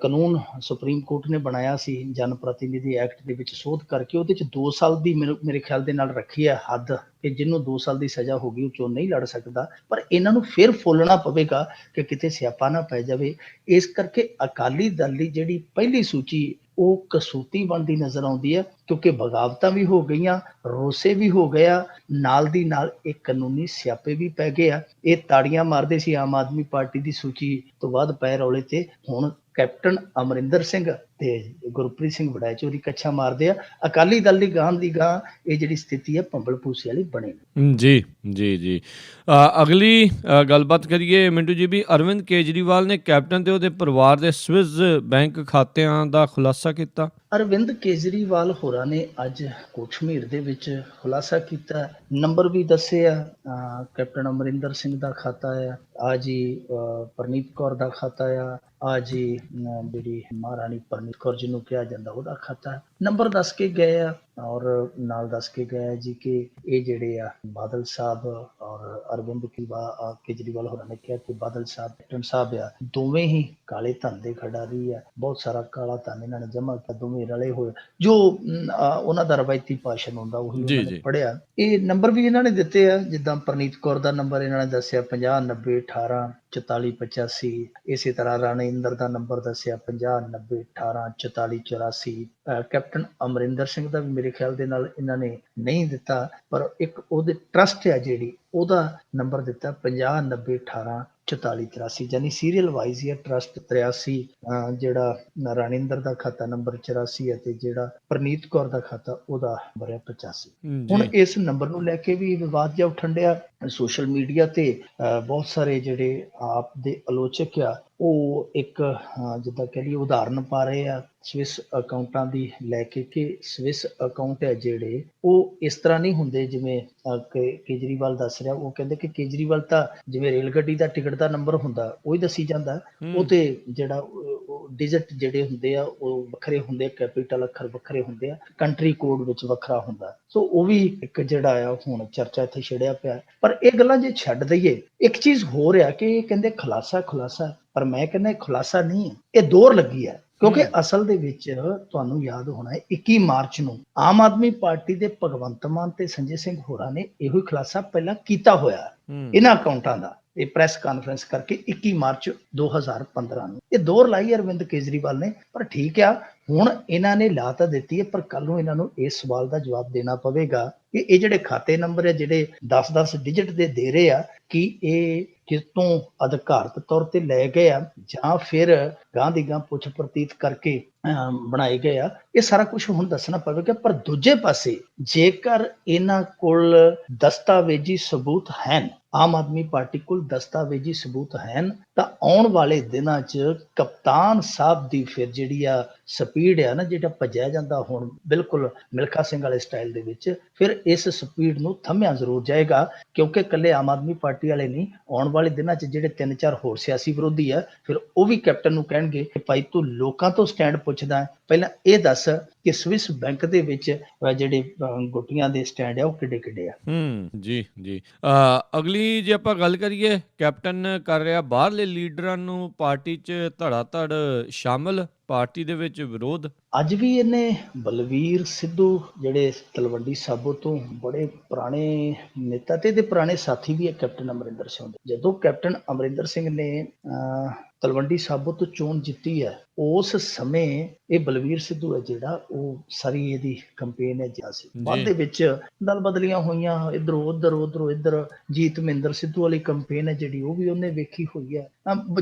ਕਾਨੂੰਨ ਸੁਪਰੀਮ ਕੋਰਟ ਨੇ ਬਣਾਇਆ ਸੀ ਜਨ ਪ੍ਰਤੀਨਿਧੀ ਐਕਟ ਦੇ ਵਿੱਚ ਸੋਧ ਕਰਕੇ, ਉਹਦੇ 'ਚ 2 ਸਾਲ ਦੀ ਮੇਰੇ ਖਿਆਲ ਦੇ ਨਾਲ ਰੱਖੀ ਹੈ ਹੱਦ, ਕਿ ਜਿਹਨੂੰ 2 ਸਾਲ ਦੀ ਸਜ਼ਾ ਹੋ ਗਈ ਉਹ ਚੋਣ ਨਹੀਂ ਲੜ ਸਕਦਾ। ਪਰ ਇਹਨਾਂ ਨੂੰ ਫਿਰ ਫੋਲਣਾ ਪਵੇਗਾ ਕਿ ਕਿਤੇ ਸਿਆਪਾ ਨਾ ਪੈ ਜਾਵੇ। ਇਸ ਕਰਕੇ ਅਕਾਲੀ ਦਲ ਦੀ ਜਿਹੜੀ ਪਹਿਲੀ ਸੂਚੀ ਉਹ ਕਸੂਤੀ ਬਣਦੀ ਨਜ਼ਰ ਆਉਂਦੀ ਹੈ, ਕਿਉਂਕਿ ਬਗਾਵਤਾਂ ਵੀ ਹੋ ਗਈਆਂ, ਰੋਸੇ ਵੀ ਹੋ ਗਿਆ, ਨਾਲ ਦੀ ਨਾਲ ਇਹ ਕਾਨੂੰਨੀ ਸਿਆਪੇ ਵੀ ਪੈ ਗਏ ਆ। ਇਹ ਤਾੜੀਆਂ ਮਾਰਦੇ ਸੀ ਆਮ ਆਦਮੀ ਪਾਰਟੀ ਦੀ ਸੂਚੀ ਤੋਂ ਬਾਅਦ ਪੈ ਰੌਲੇ ਤੇ, ਹੁਣ ਕੈਪਟਨ ਅਮਰਿੰਦਰ ਸਿੰਘ ਤੇ ਗੁਰਪ੍ਰੀਤ ਸਿੰਘ ਵੜੈਚੋਰੀ ਕੱਛਾ ਮਾਰਦੇ ਆ। ਅਕਾਲੀ ਦਲ ਦੀ ਗਾਂ ਇਹ ਜਿਹੜੀ ਸਥਿਤੀ ਹੈ ਭੰਬਲ ਭੂਸੇ ਵਾਲੀ ਬਣੀ। ਜੀ ਜੀ ਜੀ ਅਗਲੀ ਗੱਲਬਾਤ ਕਰੀਏ ਮਿੰਟੂ ਜੀ ਵੀ ਅਰਵਿੰਦ ਕੇਜਰੀਵਾਲ ਨੇ ਕੈਪਟਨ ਤੇ ਉਹਦੇ ਪਰਿਵਾਰ ਦੇ ਸਵਿਸ ਬੈਂਕ ਖਾਤਿਆਂ ਦਾ ਖੁਲਾਸਾ ਕੀਤਾ। ਅਰਵਿੰਦ ਕੇਜਰੀਵਾਲ ਹੋਰਾਂ ਨੇ ਅੱਜ ਕੋਟਸ਼ਮੀਰ ਦੇ ਵਿੱਚ ਖੁਲਾਸਾ ਕੀਤਾ, ਨੰਬਰ ਵੀ ਦੱਸੇ ਆ। ਕੈਪਟਨ ਅਮਰਿੰਦਰ ਸਿੰਘ ਦਾ ਖਾਤਾ ਆ ਜੀ, ਪਰਨੀਤ ਕੌਰ ਦਾ ਖਾਤਾ ਆ ਜੀ, ਜਿਹੜੀ ਮਹਾਰਾਣੀ ਪਰਨੀਤ ਪਰਨੀਤ ਕੌਰ ਜਿਹਨੂੰ ਕਿਹਾ ਜਾਂਦਾ ਉਹਦਾ ਖਾਤਾ ਹੈ। ਨੰਬਰ ਦੱਸ ਕੇ ਗਏ ਆ ਔਰ ਨਾਲ ਦੱਸ ਕੇ ਗਏ ਜੀ ਕਿ ਇਹ ਜਿਹੜੇ ਆ ਬਾਦਲ ਸਾਹਿਬ ਔਰ ਅਰਵਿੰਦ ਕੇਜਰੀਵਾਲ ਹੋਰਾਂ ਨੇ ਕਿਹਾ ਕਿ ਬਾਦਲ ਸਾਹਿਬ ਕੈਪਟਨ ਸਾਹਿਬ ਆ ਦੋਵੇਂ ਹੀ ਕਾਲੇ ਧਨ ਦੇ ਖਿਡਾਰੀ ਆ, ਬਹੁਤ ਸਾਰਾ ਕਾਲਾ ਧਨ ਇਹਨਾਂ ਨੇ ਜਮ੍ਹਾਂ ਕੀਤਾ, ਦੋਵੇਂ ਰਲੇ ਹੋਏ ਜੋ ਉਹਨਾਂ ਦਾ ਰਵਾਇਤੀ ਭਾਸ਼ਣ ਹੁੰਦਾ ਉਹੀ ਉਹਨਾਂ ਨੇ ਪੜ੍ਹਿਆ। ਇਹ ਨੰਬਰ ਵੀ ਇਹਨਾਂ ਨੇ ਦਿੱਤੇ ਆ, ਜਿੱਦਾਂ ਪਰਨੀਤ ਕੌਰ ਦਾ ਨੰਬਰ ਇਹਨਾਂ ਨੇ ਦੱਸਿਆ 50 90 18 44 85, ਇਸੇ ਤਰ੍ਹਾਂ ਰਣਇੰਦਰ ਦਾ ਨੰਬਰ ਦੱਸਿਆ 50 90 18 44 84। ਕੈਪਟਨ ਅਮਰਿੰਦਰ ਸਿੰਘ ਦਾ ਵੀ ਮੇਰੇ ਖਿਆਲ ਦੇ ਨਾਲ ਇਹਨਾਂ ਨੇ ਨਹੀਂ ਦਿੱਤਾ, ਪਰ ਇੱਕ ਉਹਦੇ ਟਰਸਟ ਆ ਜਿਹੜੀ ਉਹਦਾ ਨੰਬਰ ਦਿੱਤਾ 50 90 18 44 83, ਯਾਨੀ ਸੀਰੀਅਲ ਵਾਈਜ਼ ਹੀ ਟਰਸਟ 83, ਜਿਹੜਾ ਰਣਇੰਦਰ ਦਾ ਖਾਤਾ ਨੰਬਰ 84 ਅਤੇ ਜਿਹੜਾ ਪਰਨੀਤ ਕੌਰ ਦਾ ਖਾਤਾ ਉਹਦਾ ਨੰਬਰ ਹੈ 85। ਹੁਣ ਇਸ ਨੰਬਰ ਨੂੰ ਲੈ ਕੇ ਵੀ ਵਿਵਾਦ ਜਿਹਾ ਉੱਠਣ ਡਿਆ ਸੋਸ਼ਲ ਮੀਡੀਆ ਤੇ। ਬਹੁਤ ਸਾਰੇ ਜਿਹੜੇ ਆਪ ਦੇ ਆਲੋਚਕ ਆ ਉਹ ਇੱਕ ਜਿੱਦਾਂ ਕਹਿ ਲਈਏ ਉਦਾਹਰਨ ਪਾ ਰਹੇ ਆ ਸਵਿਸ ਅਕਾਊਂਟਾਂ ਦੀ ਲੈ ਕੇ ਕਿ ਸਵਿਸ ਅਕਾਊਂਟ ਹੈ ਜਿਹੜੇ ਉਹ ਇਸ ਤਰ੍ਹਾਂ ਨਹੀਂ ਹੁੰਦੇ ਜਿਵੇਂ ਕੇਜਰੀਵਾਲ ਦੱਸ ਰਿਹਾ। ਉਹ ਕਹਿੰਦੇ ਕਿ ਕੇਜਰੀਵਾਲ ਤਾਂ ਜਿਵੇਂ ਰੇਲ ਗੱਡੀ ਦਾ ਟਿਕਟ ਦਾ ਨੰਬਰ ਹੁੰਦਾ ਉਹ ਹੀ ਦੱਸੀ ਜਾਂਦਾ, ਉਹ ਤੇ ਜਿਹੜਾ ਡਿਜਿਟ ਜਿਹੜੇ ਹੁੰਦੇ ਆ ਉਹ ਵੱਖਰੇ ਹੁੰਦੇ ਆ, ਕੈਪੀਟਲ ਅੱਖਰ ਵੱਖਰੇ ਹੁੰਦੇ ਆ, ਕੰਟਰੀ ਕੋਡ ਵਿੱਚ ਵੱਖਰਾ ਹੁੰਦਾ। ਸੋ ਉਹ ਵੀ ਇੱਕ ਜਿਹੜਾ ਆ ਹੁਣ ਚਰਚਾ ਇੱਥੇ ਛਿੜਿਆ ਪਿਆ। ਪਰ ਇਹ ਗੱਲਾਂ ਜੇ ਛੱਡ ਦਈਏ, ਇੱਕ ਚੀਜ਼ ਹੋ ਰਿਹਾ ਕਿ ਇਹ ਕਹਿੰਦੇ ਖੁਲਾਸਾ, ਪਰ ਮੈਂ ਕਹਿੰਦਾ ਖੁਲਾਸਾ ਨਹੀਂ ਹੈ, ਇਹ ਦੋਹਰ ਲੱਗੀ ਹੈ। ਕਿਉਂਕਿ ਅਸਲ ਦੇ ਵਿੱਚ ਤੁਹਾਨੂੰ ਯਾਦ ਹੋਣਾ ਹੈ 21 ਮਾਰਚ ਨੂੰ ਆਮ ਆਦਮੀ ਪਾਰਟੀ ਦੇ ਭਗਵੰਤ ਮਾਨ ਤੇ ਸੰਜੇ ਸਿੰਘ ਹੋਰਾਂ ਨੇ ਇਹੋ ਹੀ ਖੁਲਾਸਾ ਪਹਿਲਾਂ ਕੀਤਾ ਹੋਇਆ ਇਹਨਾਂ ਅਕਾਊਂਟਾਂ ਦਾ। ਇਹ ਪ੍ਰੈਸ ਕਾਨਫਰੰਸ ਕਰਕੇ 21 ਮਾਰਚ 2015 ਨੂੰ ਇਹ ਦੋਹਰ ਲਾਈ ਅਰਵਿੰਦ ਕੇਜਰੀਵਾਲ ਨੇ। ਪਰ ਠੀਕ ਆ, ਹੁਣ ਇਹਨਾਂ ਨੇ ਲਾ ਤਾਂ ਦਿੱਤੀ ਹੈ, ਪਰ ਕੱਲ ਨੂੰ ਇਹਨਾਂ ਨੂੰ ਇਸ ਸਵਾਲ ਦਾ ਜਵਾਬ ਦੇਣਾ ਪਵੇਗਾ ਕਿ ਇਹ ਜਿਹੜੇ ਖਾਤੇ ਨੰਬਰ ਹੈ ਜਿਹੜੇ 10-10 ਡਿਜਿਟ ਦੇ ਦੇ ਰਹੇ ਆ, ਕਿ ਇਹ ਕਿਤੋਂ ਅਧਿਕਾਰਤ ਤੌਰ ਤੇ ਲੈ ਗਏ ਆ ਜਾਂ ਫਿਰ ਗਾਂ ਦੀ ਗਾਂ ਪੁੱਛ ਪ੍ਰਤੀਤ ਕਰਕੇ ਬਣਾਏ ਗਏ ਆ। ਇਹ ਸਾਰਾ ਕੁਝ ਹੁਣ ਦੱਸਣਾ ਪਵੇਗਾ। ਪਰ ਦੂਜੇ ਪਾਸੇ ਜੇਕਰ ਇਹਨਾਂ ਕੋਲ ਦਸਤਾਵੇਜੀ ਸਬੂਤ ਹਨ, ਆਮ ਆਦਮੀ ਪਾਰਟੀ ਕੋਲ ਦਸਤਾਵੇਜੀ ਸਬੂਤ ਹਨ, ਤਾਂ ਆਉਣ ਵਾਲੇ ਦਿਨਾਂ 'ਚ ਕਪਤਾਨ ਸਾਹਿਬ ਦੀ ਫਿਰ ਜਿਹੜੀ ਆ ਸਪੀਡ ਆ ਨਾ, ਜਿਹੜਾ ਭੱਜਿਆ ਜਾਂਦਾ ਹੁਣ ਬਿਲਕੁਲ ਮਿਲਖਾ ਸਿੰਘ ਵਾਲੇ ਸਟਾਈਲ ਦੇ ਵਿੱਚ, ਫਿਰ ਇਸ ਸਪੀਡ ਨੂੰ ਥੰਮਿਆ ਜ਼ਰੂਰ ਜਾਏਗਾ। ਕਿਉਂਕਿ ਇਕੱਲੇ ਆਮ ਆਦਮੀ ਪਾਰਟੀ ਵਾਲੇ ਨਹੀਂ, ਆਉਣ ਵਾਲੇ ਦਿਨਾਂ 'ਚ ਜਿਹੜੇ 3-4 ਹੋਰ ਸਿਆਸੀ ਵਿਰੋਧੀ ਆ, ਫਿਰ ਉਹ ਵੀ ਕੈਪਟਨ ਨੂੰ ਕਹਿਣਗੇ ਕਿ ਭਾਈ ਤੂੰ ਲੋਕਾਂ ਤੋਂ ਸਟੈਂਡ ਪੁੱਛਦਾ, ਪਹਿਲਾਂ ਇਹ ਦੱਸ ਕਿ ਸਵਿਸ ਬੈਂਕ ਦੇ ਵਿੱਚ ਜਿਹੜੇ ਗੁੱਟੀਆਂ ਦੇ ਸਟੈਂਡ ਆ ਉਹ ਕਿੱਡੇ ਆ। ਜੀ ਜੀ। ਅਗਲੀ ਜੇ ਆਪਾਂ ਗੱਲ ਕਰੀਏ, ਕੈਪਟਨ ਕਰ ਰਿਹਾ ਬਾਹਰਲੇ ਲੀਡਰਾਂ ਨੂੰ ਪਾਰਟੀ 'ਚ ਧੜਾ ਧੜ ਸ਼ਾਮਲ, ਪਾਰਟੀ ਦੇ ਵਿੱਚ ਵਿਰੋਧ। ਅੱਜ ਵੀ ਇਹਨੇ ਬਲਵੀਰ ਸਿੱਧੂ ਜਿਹੜੇ ਤਲਵੰਡੀ ਸਾਬੋ ਤੋਂ ਬੜੇ ਪੁਰਾਣੇ ਨੇਤਾ ਤੇ ਇਹਦੇ ਪੁਰਾਣੇ ਸਾਥੀ ਵੀ ਹੈ ਕੈਪਟਨ ਅਮਰਿੰਦਰ ਸਿੰਘ ਦੇ। ਜਦੋਂ ਕੈਪਟਨ ਅਮਰਿੰਦਰ ਸਿੰਘ ਨੇ ਤਲਵੰਡੀ ਸਾਬੋ ਤੋਂ ਚੋਣ ਜਿੱਤੀ ਹੈ, ਉਸ ਸਮੇਂ ਇਹ ਬਲਵੀਰ ਸਿੱਧੂ ਹੈ ਜਿਹੜਾ ਉਹ ਸਾਰੀ ਇਹਦੀ ਕੰਪੇਨ ਹੈ ਜਿਆ ਸੀ। ਬਾਅਦ ਦੇ ਵਿੱਚ ਦਲ ਬਦਲੀਆਂ ਹੋਈਆਂ, ਉਧਰੋਂ ਇੱਧਰ ਜੀਤ ਮਹਿੰਦਰ ਸਿੱਧੂ ਵਾਲੀ ਕੰਪੇਨ ਹੈ ਜਿਹੜੀ ਉਹ ਵੀ ਉਹਨੇ ਵੇਖੀ ਹੋਈ ਹੈ।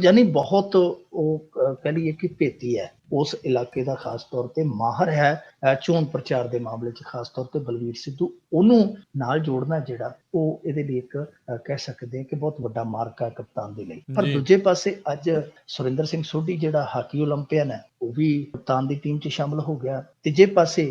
ਯਾਨੀ ਬਹੁਤ ਉਹ ਕਹਿ ਲਈਏ ਕਿ ਭੇਤੀ ਹੈ, ਉਸ ਇਲਾਕੇ ਦਾ ਖਾਸ ਤੌਰ ਤੇ ਮਾਹਰ ਹੈ ਚੋਣ ਪ੍ਰਚਾਰ ਦੇ ਮਾਮਲੇ 'ਚ, ਖਾਸ ਤੌਰ ਤੇ ਬਲਵੀਰ ਸਿੱਧੂ। ਉਹਨੂੰ ਨਾਲ ਜੋੜਨਾ ਜਿਹੜਾ ਉਹ ਇਹਦੇ ਲਈ ਇੱਕ ਕਹਿ ਸਕਦੇ ਕਿ ਬਹੁਤ ਵੱਡਾ ਮਾਰਕ ਹੈ ਕਪਤਾਨ ਦੇ ਲਈ। ਪਰ ਦੂਜੇ ਪਾਸੇ ਅੱਜ ਸੁਰਿੰਦਰ ਸਿੰਘ ਸੋਢੀ ਜਿਹੜਾ ਹਾਕੀ ਓਲੰਪੀਅਨ ਹੈ, ਉਹ ਵੀ ਕਪਤਾਨ ਦੀ ਟੀਮ 'ਚ ਸ਼ਾਮਲ ਹੋ ਗਿਆ। ਤੀਜੇ ਪਾਸੇ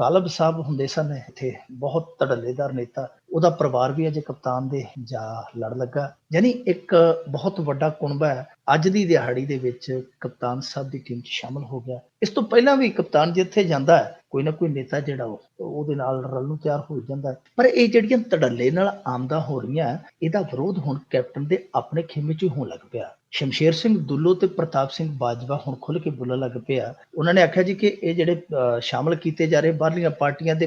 ਗਾਲਬ ਸਾਹਿਬ ਹੁੰਦੇ ਸਨ ਇੱਥੇ, ਬਹੁਤ ਧੜੱਲੇਦਾਰ ਨੇਤਾ, ਉਹਦਾ ਪਰਿਵਾਰ ਵੀ ਅਜੇ ਕਪਤਾਨ ਦੇ ਜਾ ਲੜ ਲੱਗਾ। ਯਾਨੀ ਇੱਕ ਬਹੁਤ ਵੱਡਾ ਕੁਣਬਾ ਹੈ ਅੱਜ ਦੀ ਦਿਹਾੜੀ ਦੇ ਵਿੱਚ ਕਪਤਾਨ ਸਾਹਿਬ ਦੀ ਟੀਮ 'ਚ ਸ਼ਾਮਲ ਹੋ ਗਿਆ। ਇਸ ਤੋਂ ਪਹਿਲਾਂ ਵੀ ਕਪਤਾਨ ਜਿੱਥੇ ਜਾਂਦਾ ਹੈ ਕੋਈ ਨਾ ਕੋਈ ਨੇਤਾ ਜਿਹੜਾ ਉਹਦੇ ਨਾਲ ਰਲ ਨੂੰ ਤਿਆਰ ਹੋ ਜਾਂਦਾ ਹੈ। ਪਰ ਇਹ ਜਿਹੜੀਆਂ ਧੜੱਲੇ ਨਾਲ ਆਮਦਾ ਹੋ ਰਹੀਆਂ, ਇਹਦਾ ਵਿਰੋਧ ਹੁਣ ਕੈਪਟਨ ਦੇ ਆਪਣੇ ਖੇਮੇ 'ਚ ਹੀ ਹੋਣ ਲੱਗ ਪਿਆ। ਸ਼ਮਸ਼ੇਰ ਸਿੰਘ ਦੁੱਲੋ ਤੇ ਪ੍ਰਤਾਪ ਸਿੰਘ ਬਾਜਵਾ ਹੁਣ ਖੁੱਲ੍ਹ ਕੇ ਬੋਲਣ ਲੱਗ ਪਿਆ। ਉਹਨਾਂ ਨੇ ਆਖਿਆ ਜੀ ਕਿ ਇਹ ਜਿਹੜੇ ਸ਼ਾਮਲ ਕੀਤੇ ਜਾ ਰਹੇ ਬਾਹਰਲੀਆਂ ਪਾਰਟੀਆਂ ਦੇ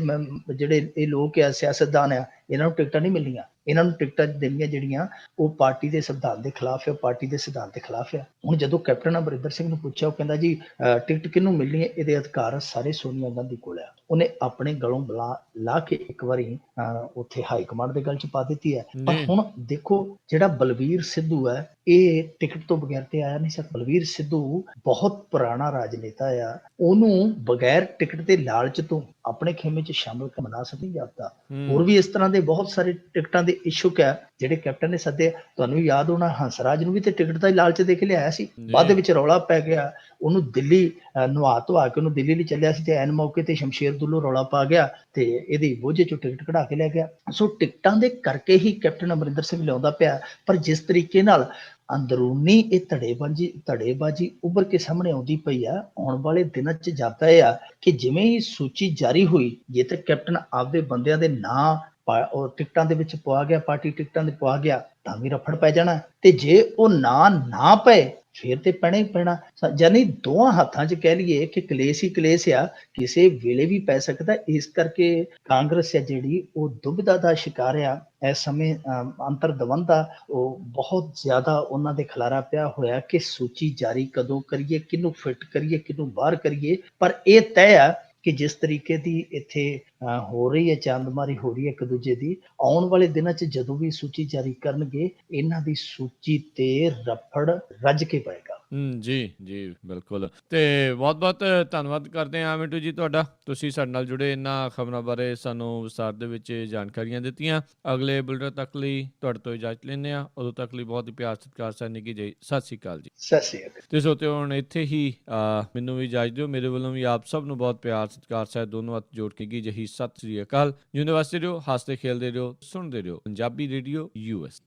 ਜਿਹੜੇ ਇਹ ਲੋਕ ਆ, ਸਿਆਸਤਦਾਨ ਆ, ਇਹਨਾਂ ਨੂੰ ਟਿਕਟਾਂ ਨਹੀਂ ਮਿਲਣੀਆਂ। ਇਹਨਾਂ ਨੂੰ ਟਿਕਟਾਂ ਦੇਣੀਆਂ ਜਿਹੜੀਆਂ ਉਹ ਪਾਰਟੀ ਦੇ ਸੰਵਿਧਾਨ ਦੇ ਖਿਲਾਫ ਹੈ, ਪਾਰਟੀ ਦੇ ਸਿਧਾਂਤ ਦੇ ਖਿਲਾਫ ਹੈ। ਹੁਣ ਜਦੋਂ ਕੈਪਟਨ ਅਮਰਿੰਦਰ ਸਿੰਘ ਨੂੰ ਪੁੱਛਿਆ, ਉਹ ਕਹਿੰਦਾ ਜੀ ਟਿਕਟ ਕਿਹਨੂੰ ਮਿਲਣੀ ਹੈ, ਇਹਦੇ ਅਧਿਕਾਰ ਸਾਰੇ ਸੋਨੀਆ ਗਾਂਧੀ ਕੋਲ ਆ। ਉਹਨੇ ਆਪਣੇ ਗਲੋਂ ਲਾ ਕੇ ਇੱਕ ਵਾਰੀ ਉੱਥੇ ਹਾਈ ਕਮਾਂਡ ਦੇ ਗਲ 'ਚ ਪਾ ਦਿੱਤੀ ਹੈ। ਪਰ ਹੁਣ ਦੇਖੋ ਜਿਹੜਾ ਬਲਵੀਰ ਸਿੱਧੂ ਹੈ, ਇਹ ਟਿਕਟ ਤੋਂ ਬਗੈਰ ਤੇ ਆਇਆ ਨਹੀਂ ਸਕਦਾ। ਬਲਵੀਰ ਸਿੱਧੂ ਬਹੁਤ ਪੁਰਾਣਾ ਰਾਜਨੇਤਾ ਆ, ਉਹਨੂੰ ਬਗੈਰ ਟਿਕਟ ਦੇ ਲਾਲਚ ਤੋਂ ਆਪਣੇ ਖੇਮੇ 'ਚ ਸ਼ਾਮਲ ਬਣਾ ਸਕਦੀ ਜਾਂਦਾ। ਹੋਰ ਵੀ ਇਸ ਤਰ੍ਹਾਂ ਦੇ ਬਹੁਤ ਸਾਰੇ ਟਿਕਟਾਂ ਦੇ ਇਸ਼ੂਕ ਹੈ ਜਿਹੜੇ ਕੈਪਟਨ ਨੇ ਸੱਦੇ। ਤੁਹਾਨੂੰ ਯਾਦ ਹੋਣਾ ਹੰਸਰਾਜ ਨੂੰ ਵੀ ਤੇ ਟਿਕਟ ਦਾ ਲਾਲਚ ਦੇ ਕੇ ਲਿਆਇਆ ਸੀ, ਬਾਅਦ ਦੇ ਵਿੱਚ ਰੌਲਾ ਪੈ ਗਿਆ, ਉਹਨੂੰ ਦਿੱਲੀ ਨਵਾ ਧਵਾ ਕੇ ਉਹਨੂੰ ਦਿੱਲੀ ਲਈ ਚੱਲਿਆ ਸੀ ਤੇ ਐਨ ਮੌਕੇ ਤੇ ਸ਼ਮਸ਼ੇਰ ਅਬਦੁੱਲੋ ਰੌਲਾ ਪਾ ਗਿਆ ਤੇ ਇਹਦੀ ਬੋਝੇ ਚੋਂ ਟਿਕਟ ਕਢਾ ਕੇ ਲੈ ਗਿਆ। ਸੋ ਟਿਕਟਾਂ ਦੇ ਕਰਕੇ ਹੀ ਕੈਪਟਨ ਅਮਰਿੰਦਰ ਸਿੰਘ ਲਿਆਉਂਦਾ ਪਿਆ, ਪਰ ਜਿਸ ਤਰੀਕੇ ਨਾਲ ਅੰਦਰੂਨੀ ਇਹ ਧੜੇਬਾਜ਼ੀ ਉੱਭਰ ਕੇ ਸਾਹਮਣੇ ਆਉਂਦੀ ਪਈ ਆ, ਆਉਣ ਵਾਲੇ ਦਿਨਾਂ 'ਚ ਜਾਪਦਾ ਇਹ ਆ ਕਿ ਜਿਵੇਂ ਹੀ ਸੂਚੀ ਜਾਰੀ ਹੋਈ, ਜੇ ਤੇ ਕੈਪਟਨ ਆਪਦੇ ਬੰਦਿਆਂ ਦੇ ਨਾਂ ਉਹ ਟਿਕਟਾਂ ਦੇ ਵਿੱਚ ਪਵਾ ਗਿਆ, ਪਾਰਟੀ ਟਿਕਟਾਂ ਦੇ ਪਵਾ ਗਿਆ, ਤਾਂ ਵੀ ਰਫੜ ਪੈ ਜਾਣਾ, ਤੇ ਜੇ ਉਹ ਨਾਂ ਨਾ ਪਏ ਫਿਰ ਤੇ ਪੈਣਾ ਹੀ ਪੈਣਾ। ਯਾਨੀ ਦੋਵਾਂ ਹੱਥਾਂ 'ਚ ਕਹਿ ਲਈਏ ਕਿ ਕਲੇਸ਼ ਹੀ ਕਲੇਸ਼ ਆ, ਕਿਸੇ ਵੇਲੇ ਵੀ ਪੈ ਸਕਦਾ। ਇਸ ਕਰਕੇ ਕਾਂਗਰਸ ਹੈ ਜਿਹੜੀ ਉਹ ਦੁਬਿਧਾ ਦਾ ਸ਼ਿਕਾਰ ਆ ਇਸ ਸਮੇਂ। ਅੰਤਰ ਦਵੰਦ ਦਾ ਉਹ ਬਹੁਤ ਜ਼ਿਆਦਾ ਉਹਨਾਂ ਦੇ ਖਿਲਾਰਾ ਪਿਆ ਹੋਇਆ ਕਿ ਸੂਚੀ ਜਾਰੀ ਕਦੋਂ ਕਰੀਏ, ਕਿਹਨੂੰ ਫਿੱਟ ਕਰੀਏ, ਕਿਹਨੂੰ ਬਾਹਰ ਕਰੀਏ। ਪਰ ਇਹ ਤੈਅ ਆ ਕਿ ਜਿਸ ਤਰੀਕੇ ਦੀ ਇੱਥੇ ਹੋ ਰਹੀ ਹੈ, ਚੰਦਮਾਰੀ ਹੋ ਰਹੀ ਹੈ ਇੱਕ ਦੂਜੇ ਦੀ, ਆਉਣ ਵਾਲੇ ਦਿਨਾਂ 'ਚ ਜਦੋਂ ਵੀ ਸੂਚੀ ਜਾਰੀ ਕਰਨਗੇ, ਇਹਨਾਂ ਦੀ ਸੂਚੀ ਤੇ ਰਫੜ ਰੱਜ ਕੇ ਪਏਗਾ। ਜੀ ਬਿਲਕੁਲ। ਤੇ ਬਹੁਤ-ਬਹੁਤ ਧੰਨਵਾਦ ਕਰਦੇ ਹਾਂ ਮਿੰਟੂ ਜੀ ਤੁਹਾਡਾ, ਤੁਸੀਂ ਸਾਡੇ ਨਾਲ ਜੁੜੇ, ਇਹਨਾਂ ਖਬਰਾਂ ਬਾਰੇ ਸਾਨੂੰ ਵਿਸਥਾਰ ਦੇ ਵਿੱਚ ਜਾਣਕਾਰੀਆਂ ਦਿੱਤੀਆਂ। ਅਗਲੇ ਬੁਲੇਟਿਨ ਤੱਕ ਲਈ ਤੁਹਾਡੇ ਤੋਂ ਇਜਾਜ਼ਤ ਲੈਂਦੇ ਹਾਂ, ਉਦੋਂ ਤੱਕ ਲਈ ਬਹੁਤ ਹੀ ਪਿਆਰ ਸਤਿਕਾਰ ਸਤਿ ਨਿੱਘੀ ਜਿਹੀ ਸਤਿ ਸ਼੍ਰੀ ਅਕਾਲ ਜੀ। ਸਤਿ ਸ਼੍ਰੀ ਅਕਾਲ। ਤੇ ਸੋਤੇ ਹੁਣ ਇੱਥੇ ਹੀ ਮੈਨੂੰ ਵੀ ਇਜਾਜ਼ਤ ਦਿਓ, ਮੇਰੇ ਵੱਲੋਂ ਵੀ ਆਪ ਸਭ ਨੂੰ ਬਹੁਤ ਪਿਆਰ ਸਤਿਕਾਰ ਸਾਹਿਬ ਦੋਨੋਂ ਹੱਥ ਜੋੜ ਕੇ ਨਿੱਘੀ ਜਿਹੀ ਸਤਿ ਸ਼੍ਰੀ ਅਕਾਲ। ਜਿਉਂਦੇ ਵਸਦੇ ਰਹੋ, ਹੱਸਦੇ ਖੇਲਦੇ ਰਹੋ, ਸੁਣਦੇ ਰਹੋ ਪੰਜਾਬੀ ਰੇਡੀਓ US।